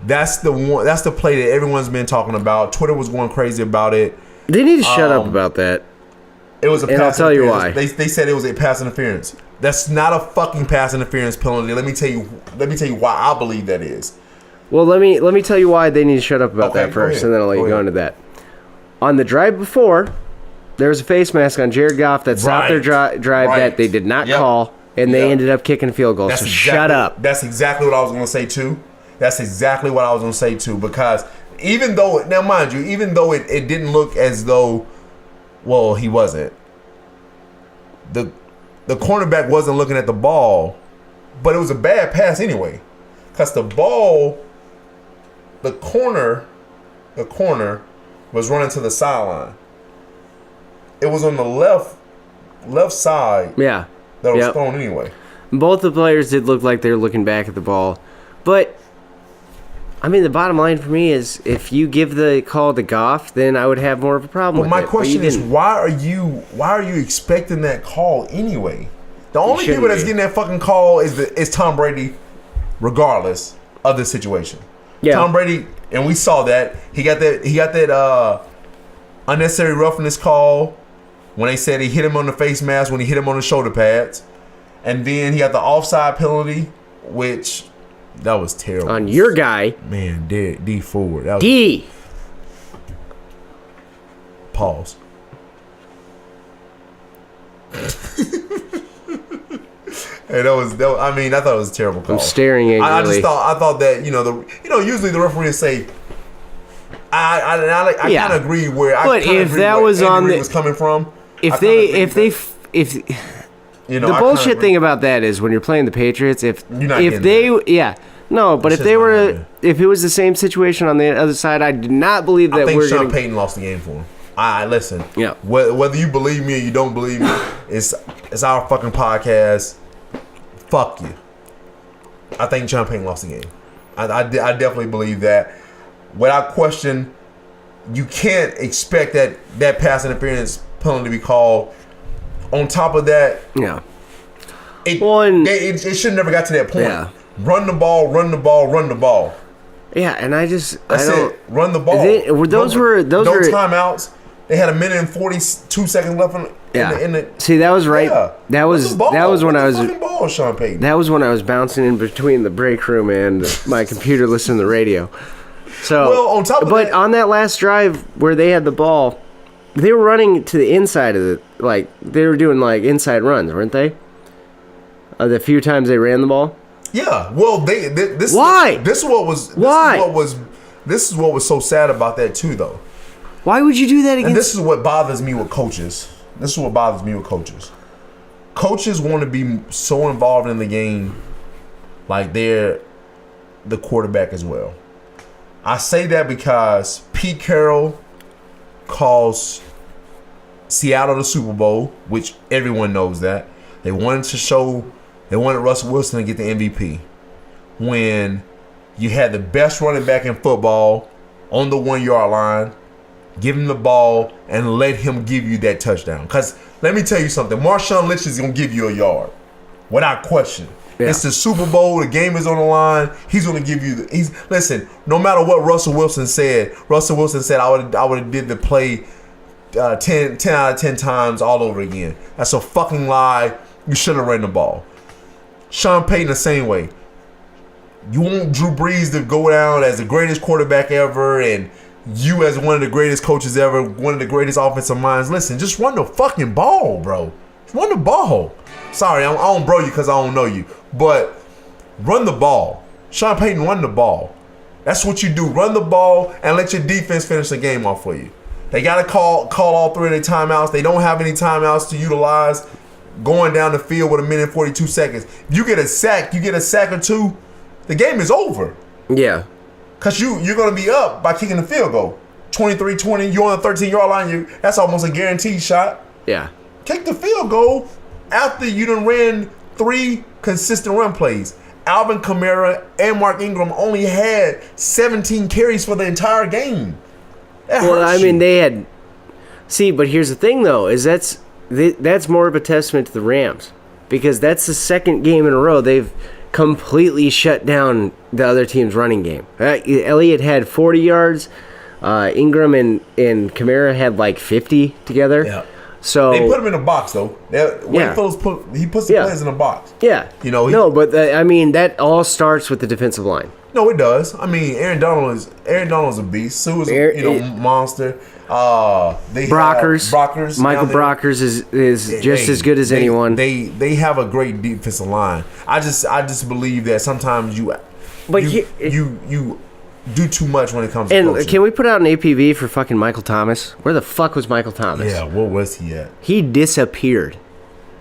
That's the one. That's the play that everyone's been talking about. Twitter was going crazy about it. They need to shut up about that. It was a pass. And I'll tell you why. They said it was a pass interference. That's not a fucking pass interference penalty. Let me tell you why I believe that is. Well, let me tell you why they need to shut up about that first, and then I'll let you go into that. On the drive before, there was a face mask on Jared Goff that stopped their drive that they did not call, and they ended up kicking a field goal. So shut up. That's exactly what I was going to say too. Because even though, now mind you, even though it didn't look as though, well, he wasn't. The cornerback wasn't looking at the ball, but it was a bad pass anyway. Because the ball, the corner was running to the sideline. It was on the left side. Yeah. That was thrown anyway. Both the players did look like they were looking back at the ball. But, I mean, the bottom line for me is if you give the call to Goff, then I would have more of a problem with my it. question is, why are you expecting that call anyway? The only people that's getting that fucking call is Tom Brady, regardless of the situation. Yeah. Tom Brady, and we saw that. He got that unnecessary roughness call when they said he hit him on the face mask when he hit him on the shoulder pads. And then he got the offside penalty, which that was terrible. On your guy. Man, D forward. That was D. Pause. Hey, that was. I mean, I thought it was a terrible call. I'm staring angrily. I thought that usually the referee say. I kind of agree where. But if that was on the was coming from, if the bullshit thing about that is when you're playing the Patriots, if it was the same situation on the other side, I did not believe that. I think Sean Payton lost the game for him. Listen. Yeah. Whether you believe me or you don't believe me, it's our fucking podcast. Fuck you. I think Sean Payton lost the game. I definitely believe that. Without question, you can't expect that pass interference penalty to be called. On top of that, it should have never got to that point. Yeah. Run the ball. Yeah, and I That's don't. it. Run the ball. Those were no timeouts. They had a minute and 42 seconds left in the See, that was right. Yeah. That was when I was. Fucking ball, Sean Payton. That was when I was bouncing in between the break room and my computer listening to the radio. So, Well, on top of but that- on that last drive where they had the ball, they were running to the inside of it. Like, they were doing, like, inside runs, weren't they? The few times they ran the ball? Yeah. Well, this. Why? This is what was. This is what was so sad about that too, though. Why would you do that And against... this is what bothers me with coaches. Coaches want to be so involved in the game, like they're the quarterback as well. I say that because Pete Carroll calls Seattle the Super Bowl, which everyone knows that. They wanted Russell Wilson to get the MVP. When you had the best running back in football on the 1 yard line, give him the ball and let him give you that touchdown. Because let me tell you something, Marshawn Lynch is going to give you a yard without question. Yeah. It's the Super Bowl. The game is on the line. He's going to give you listen, no matter what Russell Wilson said, I would have did the play 10 out of 10 times all over again. That's a fucking lie. You should have ran the ball. Sean Payton the same way. You want Drew Brees to go down as the greatest quarterback ever and you as one of the greatest coaches ever, one of the greatest offensive minds. Listen, just run the fucking ball, bro. Just run the ball. Sorry, I don't bro you because I don't know you. But run the ball. Sean Payton, run the ball. That's what you do. Run the ball and let your defense finish the game off for you. They got to call all three of their timeouts. They don't have any timeouts to utilize going down the field with a minute and 42 seconds. If you get a sack or two, the game is over. Yeah. Because you're going to be up by kicking the field goal. 23-20, you're on the 13-yard line. That's almost a guaranteed shot. Yeah. Kick the field goal after you done ran 3 consistent run plays. Alvin Kamara and Mark Ingram only had 17 carries for the entire game. Well, I mean, they had... See, but here's the thing, though, is that's more of a testament to the Rams. Because that's the second game in a row they've completely shut down the other team's running game. Elliott had 40 yards. Ingram and Kamara had like 50 together. Yeah. So they put him in a box, though. Wade Phillips puts the players in a box. Yeah. But I mean, that all starts with the defensive line. No, it does. I mean, Aaron Donald's a beast. Sue is a monster. Brockers. Michael Brockers is just as good as anyone. They have a great defensive line. I just believe that sometimes you do too much when it comes to coaching. Can we put out an APB for fucking Michael Thomas? Where the fuck was Michael Thomas? Yeah, where was he at? He disappeared.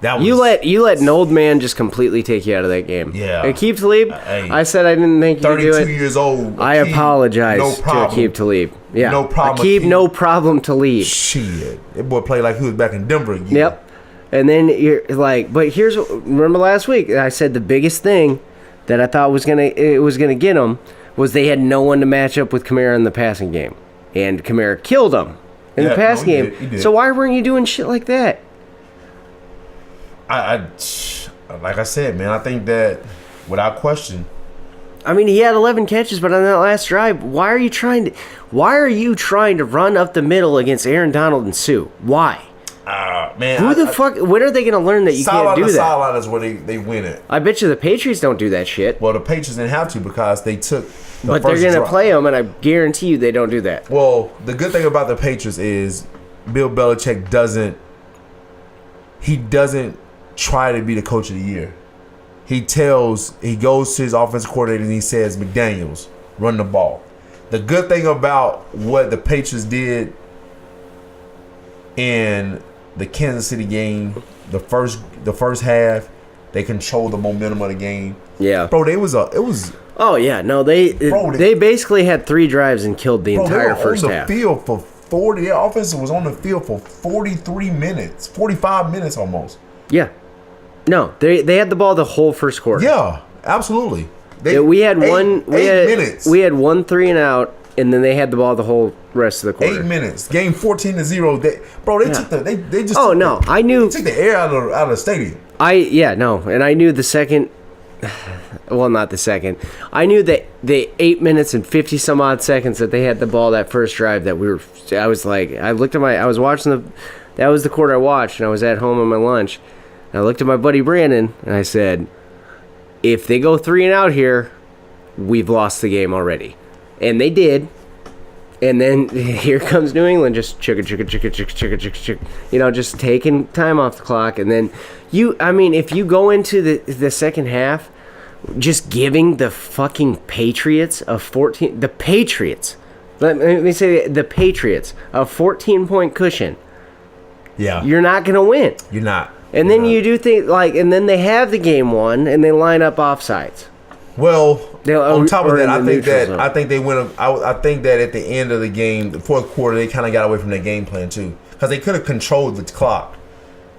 You let an old man just completely take you out of that game. Yeah. Aqib Talib, I said I didn't think you could do it. 32 years old. I apologize to Aqib Talib. Yeah. No problem. Aqib, no problem to leave. Shit. That boy played like he was back in Denver again. Yep. And then you're like, but remember last week I said the biggest thing that I thought was gonna get him was they had no one to match up with Kamara in the passing game. And Kamara killed him in the passing game. He did. So why weren't you doing shit like that? I like I said, man, I think that without question. I mean, he had 11 catches, but on that last drive, why are you trying to run up the middle against Aaron Donald and Sue? Why? Man, Who the fuck? When are they going to learn that you can't do that? Sideline is where they win it. I bet you the Patriots don't do that shit. Well, the Patriots didn't have to because they took But they're going to play them, and I guarantee you they don't do that. Well, the good thing about the Patriots is Bill Belichick doesn't try to be the coach of the year. He goes to his offensive coordinator and he says, McDaniels, run the ball. The good thing about what the Patriots did in the Kansas City game, the first half, they controlled the momentum of the game. Yeah. Bro, it was Oh yeah, no, they basically had 3 drives and killed the entire first half. They were on the field for 40. Their offense was on the field for 43 minutes, 45 minutes almost. Yeah. No, they had the ball the whole first quarter. Yeah, absolutely. We had 8 minutes. We had 1 3 and out, and then they had the ball the whole rest of the quarter. 8 minutes. Game 14-0. They just I knew. took the air out of the stadium. And I knew the second well, not the second. I knew that the 8 minutes and 50 some odd seconds that they had the ball that first drive that I was like, I was watching that was the quarter I watched, and I was at home on my lunch. And I looked at my buddy Brandon, and I said, if they go 3 and out here, we've lost the game already. And they did. And then here comes New England, just chugga, just taking time off the clock. And then if you go into the second half, just giving the fucking Patriots a 14, the Patriots, let me say the Patriots, a 14-point cushion. Yeah. You're not going to win. You're not. And then you do think, and then they have the game won, and they line up offsides. Well, on top of that, I think that at the end of the game, the fourth quarter, they kind of got away from their game plan too, because they could have controlled the clock.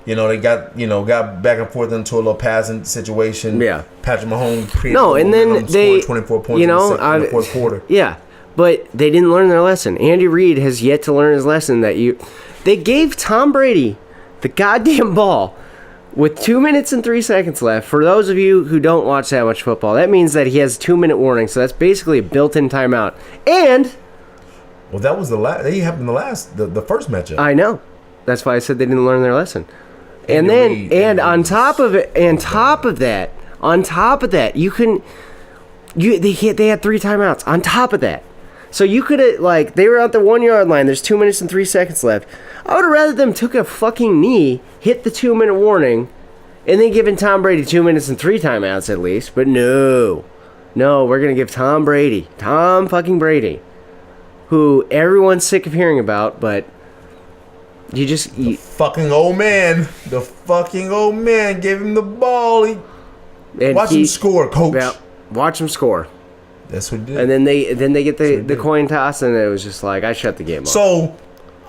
They got back and forth into a little passing situation. Yeah, Patrick Mahomes. And then they 24 points in the fourth quarter. Yeah, but they didn't learn their lesson. Andy Reid has yet to learn his lesson they gave Tom Brady the goddamn ball with 2 minutes and 3 seconds left. For those of you who don't watch that much football, that means that he has a 2-minute warning, so that's basically a built-in timeout. And that was they happened the first matchup. I know. That's why I said they didn't learn their lesson. And then on top of that, they had 3 timeouts on top of that. So you could have, they were at the 1 yard line. There's 2 minutes and 3 seconds left. I would have rather them took a fucking knee, hit the 2-minute warning, and then given Tom Brady 2 minutes and 3 timeouts at least. But no, we're going to give Tom fucking Brady, who everyone's sick of hearing about, but the fucking old man gave him the ball. Watch him score, coach. Yeah, watch him score. That's what he did. And then they get the coin toss, and it was just like, I shut the game off. So,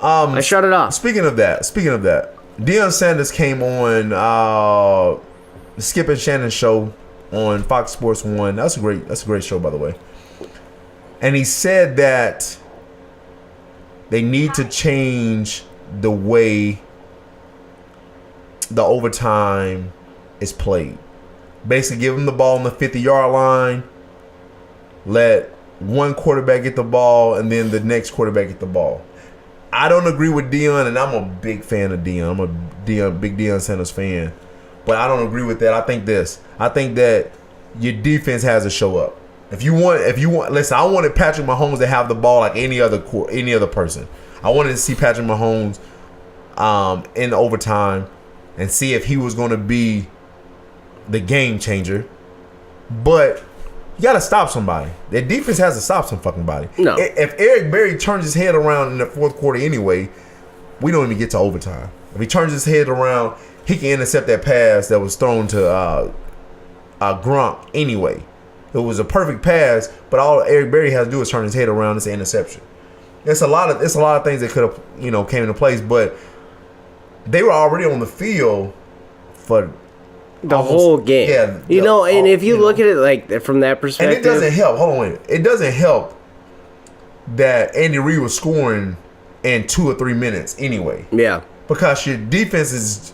I shut it off. Speaking of that, Deion Sanders came on the Skip and Shannon show on Fox Sports 1. That's a great show, by the way. And he said that they need to change the way the overtime is played. Basically, give them the ball on the 50-yard line. Let one quarterback get the ball, and then the next quarterback get the ball. I don't agree with Deion, and I'm a big fan of Deion. I'm a big Deion Sanders fan. But I don't agree with that. I think that your defense has to show up. If you want, listen, I wanted Patrick Mahomes to have the ball like any other person. I wanted to see Patrick Mahomes in overtime and see if he was going to be the game changer. But you got to stop somebody. Their defense has to stop some fucking body. No. If Eric Berry turns his head around in the fourth quarter anyway, we don't even get to overtime. If he turns his head around, he can intercept that pass that was thrown to Gronk anyway. It was a perfect pass, but all Eric Berry has to do is turn his head around. It's an interception. It's a lot of things that could have came into place, but they were already on the field for the whole game. Yeah, and if you look at it from that perspective, and it doesn't help. Hold on, wait. It doesn't help that Andy Reid was scoring in 2 or 3 minutes anyway. Yeah, because your defense is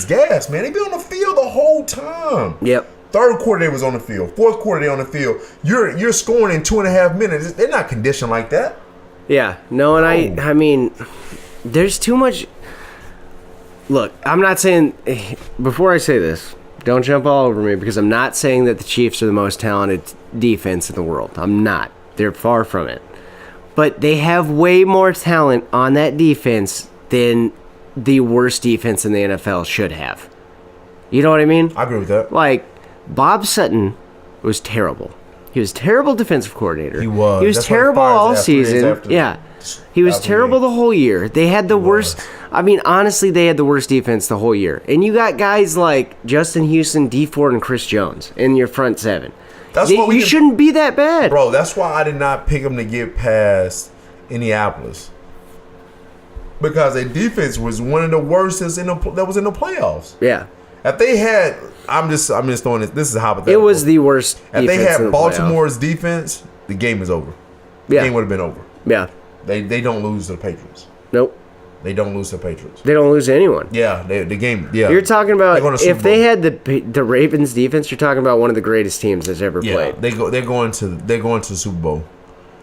gas, man. They be on the field the whole time. Yep. Third quarter they was on the field. Fourth quarter they on the field. You're scoring in 2.5 minutes. They're not conditioned like that. Yeah. No, and I mean, there's too much. Look, I'm not saying, before I say this, don't jump all over me, because I'm not saying that the Chiefs are the most talented defense in the world. I'm not. They're far from it. But they have way more talent on that defense than the worst defense in the NFL should have. You know what I mean? I agree with that. Bob Sutton was terrible. He was a terrible defensive coordinator. He was. He was terrible all season. Yeah. He was terrible the whole year. They had the worst. I mean, honestly, they had the worst defense the whole year. And you got guys like Justin Houston, Dee Ford, and Chris Jones in your front seven. You shouldn't be that bad. Bro, that's why I did not pick them to get past Indianapolis. Because their defense was one of the worst that was in the playoffs. Yeah. If they had, I'm just throwing this. This is hypothetical. It was the worst. If they had Baltimore's defense, the game is over. The game would have been over. Yeah. They don't lose to the Patriots. Nope. They don't lose to the Patriots. They don't lose to anyone. Yeah, the game. Yeah, You're talking They're about going to Super if they Bowl. had the Ravens defense. You're talking about one of the greatest teams that's ever Yeah, played. they're going to the Super Bowl.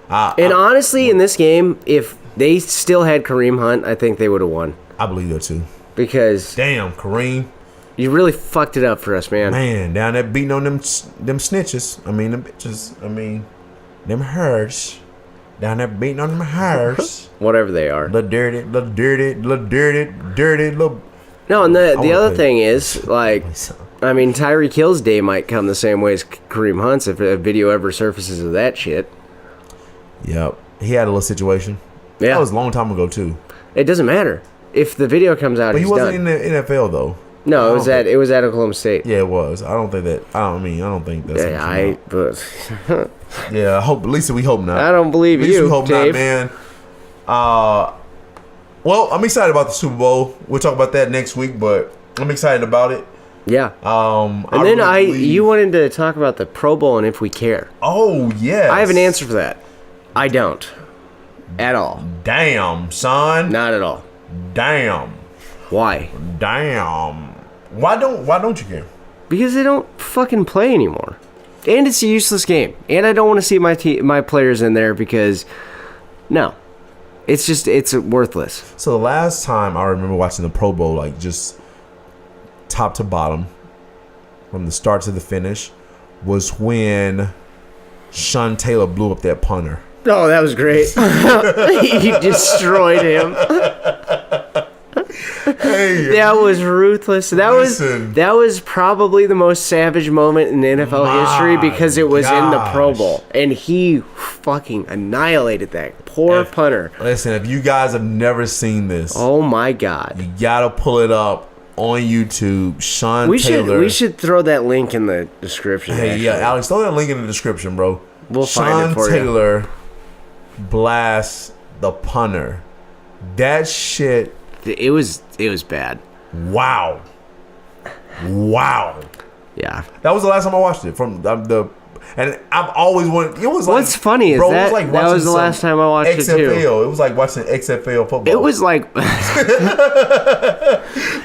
And honestly, in this game, if they still had Kareem Hunt, I think they would have won I believe that too. because Damn, Kareem, you really fucked it up for us, man. man, down there beating on them snitches. I mean, them bitches. I mean, them hers. Down there beating on them hers. Whatever they are. Little dirty. No, and I the wanna other play- thing is, like, I mean, Tyreek Hill's day might come the same way as Kareem Hunt's if a video ever surfaces of that shit. Yep, he had a little situation. Yeah, That was a long time ago too. it doesn't matter if the video comes out. But he He's wasn't done. in the NFL though. No, it was don't at Oklahoma State. Yeah, it was. I don't think that. I don't think that's. Yeah, but Yeah, I hope. At least we hope not. I don't believe At least you, we hope Dave. not, man. Well, I'm excited about the Super Bowl. We'll talk about that next week, but I'm excited about it. Yeah. And I then really believe- you wanted to talk about the Pro Bowl and if we care. Oh yeah. I have an answer for that. I don't. At all. Damn, son. Not at all. Damn. Why? Damn. Why don't you care? Because they don't fucking play anymore. And it's a useless game. And I don't want to see my players in there because no. It's worthless. So the last time I remember watching the Pro Bowl, like just top to bottom, from the start to the finish, was when Sean Taylor blew up that punter. Oh, that was great. He destroyed him. Hey, That was ruthless. Listen. That was probably the most savage moment in NFL history because it was in the Pro gosh. Bowl, and he fucking annihilated that poor punter. listen, if you guys have never seen this, Oh my god. you gotta pull it up on YouTube. Sean We Taylor. should throw that link in the description. Hey, actually. yeah, Alex, throw that link in the description, bro. We'll Sean find it for you. Taylor blasts the punter. That shit. It was bad. Wow. Wow. Yeah. That was the last time I watched it from the. And I've always wanted. It was like. What's funny is bro, it that- was like that watching was the some last time I watched it, too. XFL. It was like watching XFL football. It was like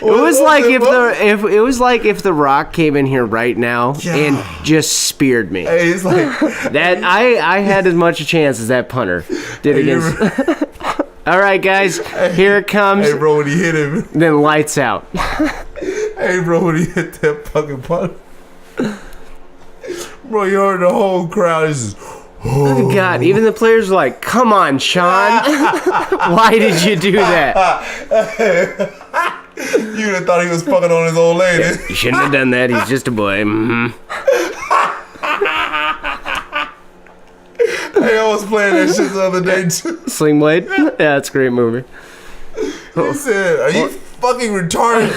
it was like if the Rock came in here right now and just speared me. Hey, it's like. That I had as much a chance as that punter did Hey, you against. All right, guys, here it comes. Hey, bro, when he hit him. Then lights out. Hey, bro, when he hit that fucking punter. Bro, you heard the whole crowd is just. Oh, God, even the players were like, "Come on, Sean, why did you do that? You'd have thought he was fucking on his old lady. You shouldn't have done that. He's just a boy." Mm-hmm. Hey, I was playing that shit the other day too. Sling Blade. Yeah, it's a great movie. He said, "Are you fucking retarded?"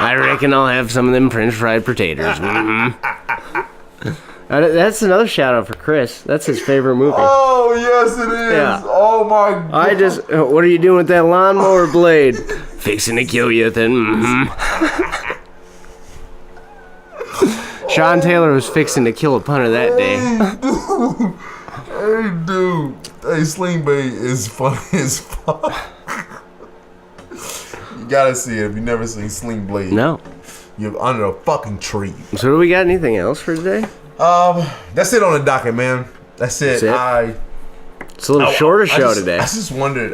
I reckon I'll have some of them French fried potatoes. Mm-hmm. That's another shout out for Chris. That's his favorite movie. Oh yes, it is. Yeah. Oh my god. I just, what are you doing with that lawnmower blade? Fixing to kill you, then. Mm-hmm. Sean Taylor was fixing to kill a punter that day. Hey, dude. Hey, Sling Blade is funny as fuck. You gotta see it if you never seen Sling Blade. No. You're under a fucking tree. So do we got anything else for today? That's it on the docket, man. That's it. That's it? It's a little shorter show today. I just wondered.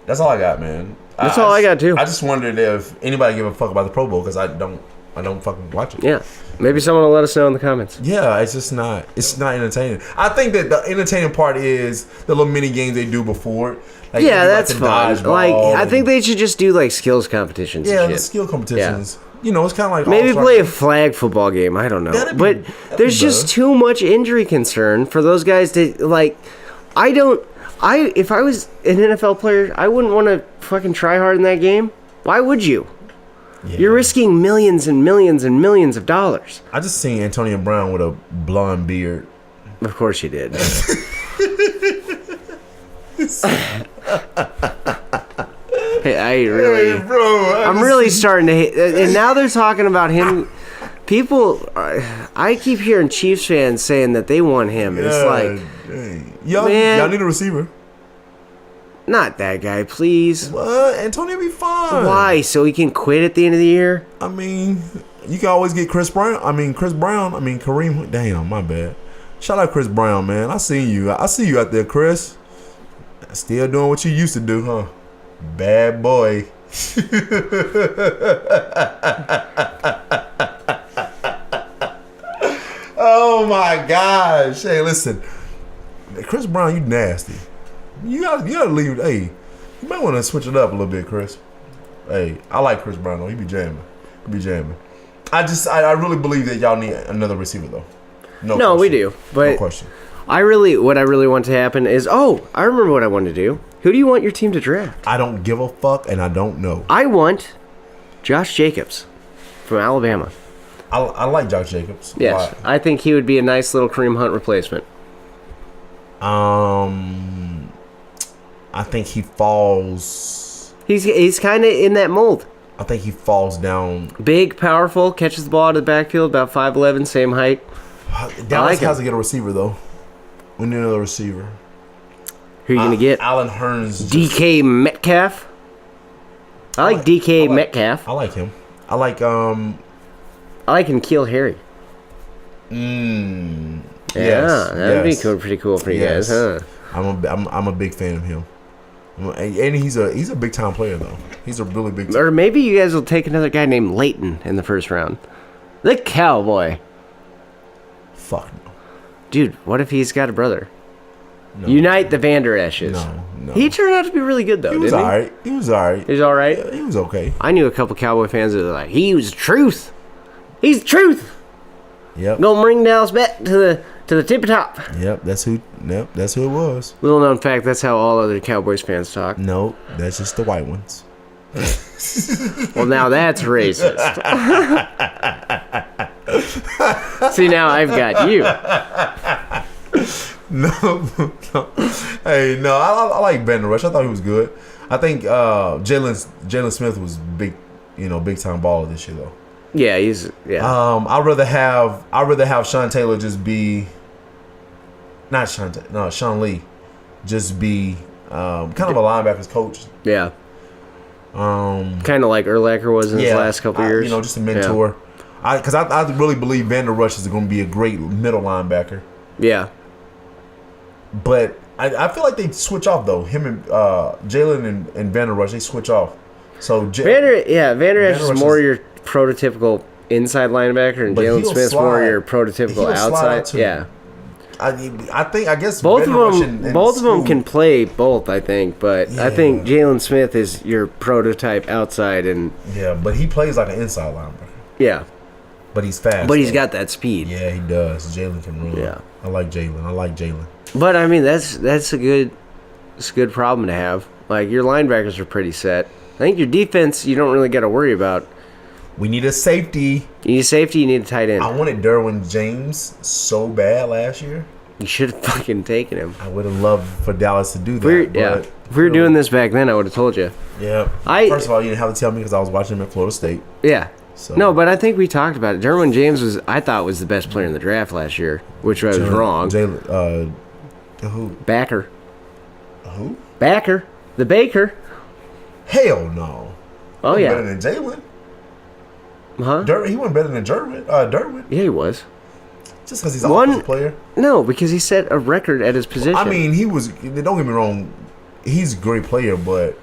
That's all I got, man. That's all I got, too. I just wondered if anybody give a fuck about the Pro Bowl because I don't fucking watch it. Yeah. Maybe someone will let us know in the comments. Yeah, it's not entertaining. I think that the entertaining part is the little mini games they do before it. Like, Yeah, they do, that's the fun. dodgeball Like, I and- think they should just do, like, skills competitions yeah, and the shit. skill competitions. You know, it's kind of like Maybe all-star- play a flag football game. I don't know. That'd be- But that'd there's be just better. too much injury concern for those guys to, like, if I was an NFL player, I wouldn't want to fucking try hard in that game. Why would you? Yeah. You're risking millions and millions and millions of dollars. I just seen Antonio Brown with a blonde beard. Of course you did. Hey, I'm really starting to hate. And now they're talking about him. People, I keep hearing Chiefs fans saying that they want him. And it's like, y'all man. need a receiver. Not that guy, please. What? Antonio be fine. Why? So he can quit at the end of the year? I mean, you can always get Chris Brown. Kareem. Damn, my bad. Shout out Chris Brown, man. I see you out there, Chris. Still doing what you used to do, huh? Bad boy. Oh my gosh. Hey, listen. Chris Brown, you nasty. You gotta leave. Hey, you might want to switch it up a little bit, Chris. Hey, I like Chris Brown though. He be jamming. I really believe that y'all need another receiver though. No, question. we do. But No question. what I really want to happen is, I remember what I want to do. Who do you want your team to draft? I don't give a fuck and I don't know. I want Josh Jacobs from Alabama. I like Josh Jacobs. Yes, I think he would be a nice little Kareem Hunt replacement. I think he falls. He's kind of in that mold. I think he falls down. Big, powerful, catches the ball out of the backfield, about 5'11", same height. Dallas him. has to get a receiver though. We need another receiver. Who are you gonna get? Alan Hearns. DK Metcalf. I like DK Metcalf. I like him. I like I like N'Keal Harry. Yes, That'd yes. be pretty cool for you Yes. guys, huh? I'm a big fan of him. And he's a big time player though. He's a really big. Or maybe you guys will take another guy named Leighton in the first round. The Cowboy. Fuck no. Dude, what if he's got a brother? No. Unite the Vander Eshes. No. He turned out to be really good though, He was didn't he? alright. He was alright. He's all right. Yeah, he was okay. I knew a couple Cowboy fans that were like, he was truth. He's the truth. Yep. Gonna bring Dallas back to the tippy top. Yep. That's who it was. Little known fact, that's how all other Cowboys fans talk. No, that's just the white ones. Well, now that's racist. See, now I've got you. No. Hey, no. I like Vander Rush. I thought he was good. I think Jalen Smith was big time baller this year though. Yeah, I'd rather have Sean Taylor just be, not Sean Lee, just be kind of a linebackers coach. Yeah. Kind of like Urlacher was in his last couple years. Just a mentor. Because I really believe Vander Rush is going to be a great middle linebacker. Yeah. But I feel like they switch off though. Him and Jalen and Vander Rush, they switch off. So Vander Esch is Rush more your prototypical inside linebacker, and But Jalen he'll Smith's slide. more your prototypical He'll slide outside. too. Yeah. I guess Both Vander Rush of and them, both of them Scoot- can play both, I think, but I think Jalen Smith is your prototype outside, and Yeah, but he plays like an inside linebacker. yeah, But he's fast. but he's though. got that speed. Yeah, he does. Jalen can run. Yeah. I like Jalen. But I mean, that's a good problem to have. Like, your linebackers are pretty set. I think your defense, you don't really got to worry about. We need a safety. You need a safety, you need a tight end. I wanted Derwin James so bad last year. You should have fucking taken him. I would have loved for Dallas to do that. If we were doing this back then, I would have told you. Yeah. First of all, you didn't have to tell me because I was watching him at Florida State. Yeah. So. No, but I think we talked about it. Derwin James I thought was the best player in the draft last year, which I was wrong. Who? Backer. Who? Backer. The Baker. Hell no. Oh, He yeah. wasn't better than Jalen. Huh? He wasn't better than Derwin. Yeah, he was. Just because he's an offensive player. No, because he set a record at his position. I mean, he was. Don't get me wrong. He's a great player, but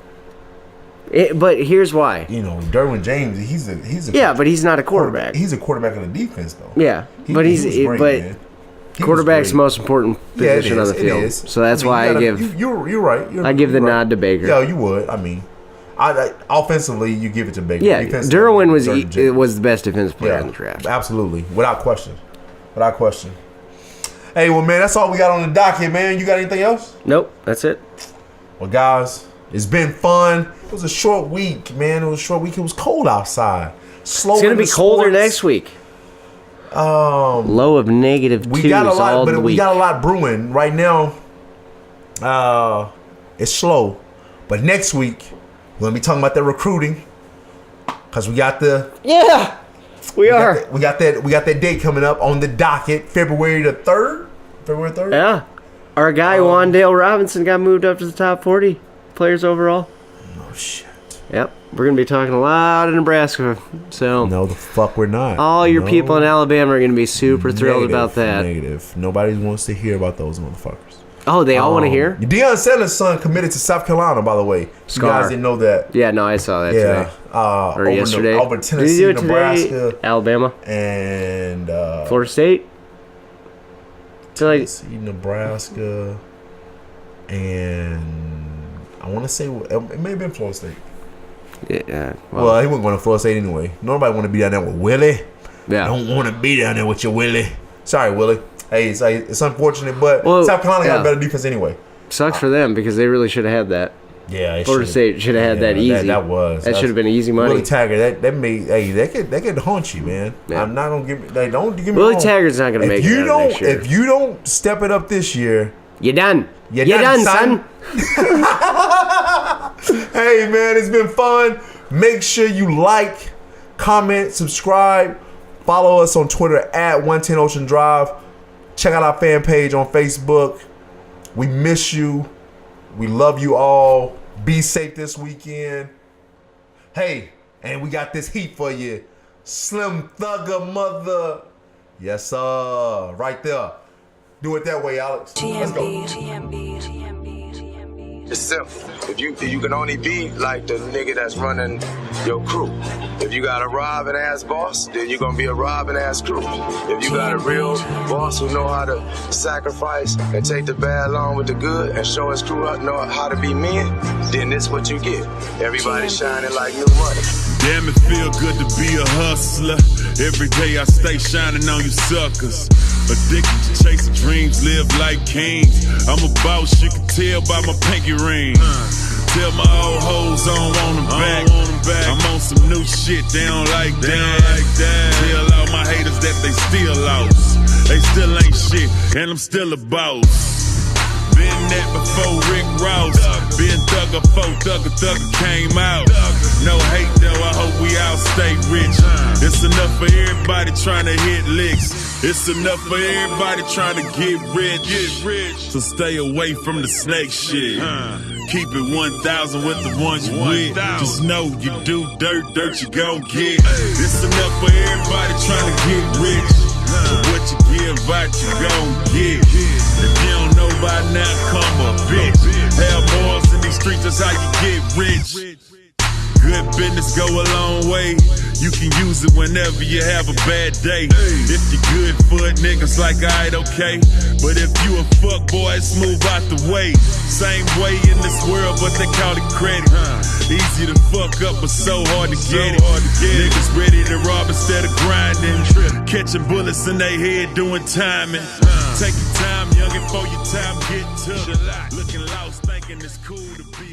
But here's why. Derwin James. He's a Yeah, but he's not a quarterback. He's a quarterback of the defense, though. Yeah, He but was great, man. He was quarterback's the great. most important Yeah, it position on the is, field. it is. So that's why you I gotta- give You're right. I give the you're right. nod to Baker. Yeah, you would. I mean, I offensively, you give it to Baker. Yeah, Defensively, Derwin James. was the best defensive player in the draft. Absolutely, without question. Hey, well, man, that's all we got on the docket, man. You got anything else? Nope, that's it. Well, guys, it's been fun. It was a short week, man. It was a short week. It was cold outside. Slow. It's gonna be into colder sports. next week. Low of -2s We got a lot, all but the we week. got a lot brewing right now. It's slow, but next week we're gonna be talking about the recruiting because we got the Yeah, we are. we got that date coming up on the docket, February the 3rd. February 3rd. Yeah, our guy Wandale Robinson got moved up to the top 40. players overall. Oh shit. Yep, we're gonna be talking a lot of Nebraska. So No, the fuck we're not. all your No. people in Alabama are gonna be super thrilled Negative, about that. Negative. Nobody wants to hear about those motherfuckers. Oh, they all want to hear? Deion Sanders' son committed to South Carolina, by the way. You Scar. guys didn't know that. Yeah, no, I saw that Yeah. today. Or yesterday. Over Did Tennessee, he do it Nebraska, today? Alabama, and Florida State. I feel like Tennessee, Nebraska, and I want to say it may have been Florida State. yeah. Well, he wasn't going to Florida State anyway. Nobody want to be down there with Willie. Yeah. Don't want to be down there with your Willie. Sorry, Willie. Hey, it's unfortunate, but Well, South Carolina got yeah. a better defense anyway. Sucks for them because they really should have had that. Yeah, Florida State should have had that easy. That should have been easy money. Willie Taggart, that made they could haunt you, man. Yeah. I'm not gonna give they don't give me Willie wrong. Taggart's not gonna make it out next year. If you don't step it up this year, You done. You You done, done, son. son. hey man, it's been fun. Make sure you like, comment, subscribe, follow us on Twitter at 110 Ocean Drive. Check out our fan page on Facebook. We miss you. We love you all. Be safe this weekend. Hey, and we got this heat for you. Slim Thugger mother. Yes, sir. Right there. Do it that way, Alex. Let's go. It's simple. If you can only be like the nigga that's running your crew. If you got a robbing ass boss, then you're gonna be a robbing ass crew. If you got a real boss who know how to sacrifice and take the bad along with the good and show his crew know how to be men, then this what you get. Everybody shining like new money. Damn, it feel good to be a hustler. Every day I stay shining on you suckers. Addicted to chasing dreams, live like kings. I'm a boss, you can tell by my pinky ring. Tell my old hoes I don't want them back. I'm on some new shit, they don't like that. Tell all my haters that they still lost. They still ain't shit, and I'm still a boss. Been that before Rick Ross. Been Thugger before Thugger came out. No hate though, I hope we all stay rich. It's enough for everybody trying to hit licks. It's enough for everybody trying to get rich. So stay away from the snake shit. Keep it 1,000 with the ones you with. Just know you do dirt you gon' get. It's enough for everybody trying to get rich. But what you give out, you gon' get. If you don't know by now, come a bitch. Have morals in these streets, that's how you get rich. Good business go a long way. You can use it whenever you have a bad day. If you good foot, niggas like alright, okay. But if you a fuck boy, it's move out the way. Same way in this world, but they call it credit. Easy to fuck up, but so hard to get it. Niggas ready to rob instead of grinding. Catching bullets in their head, doing timing. Take your time, youngin', before your time get took. Looking lost, thinking it's cool to be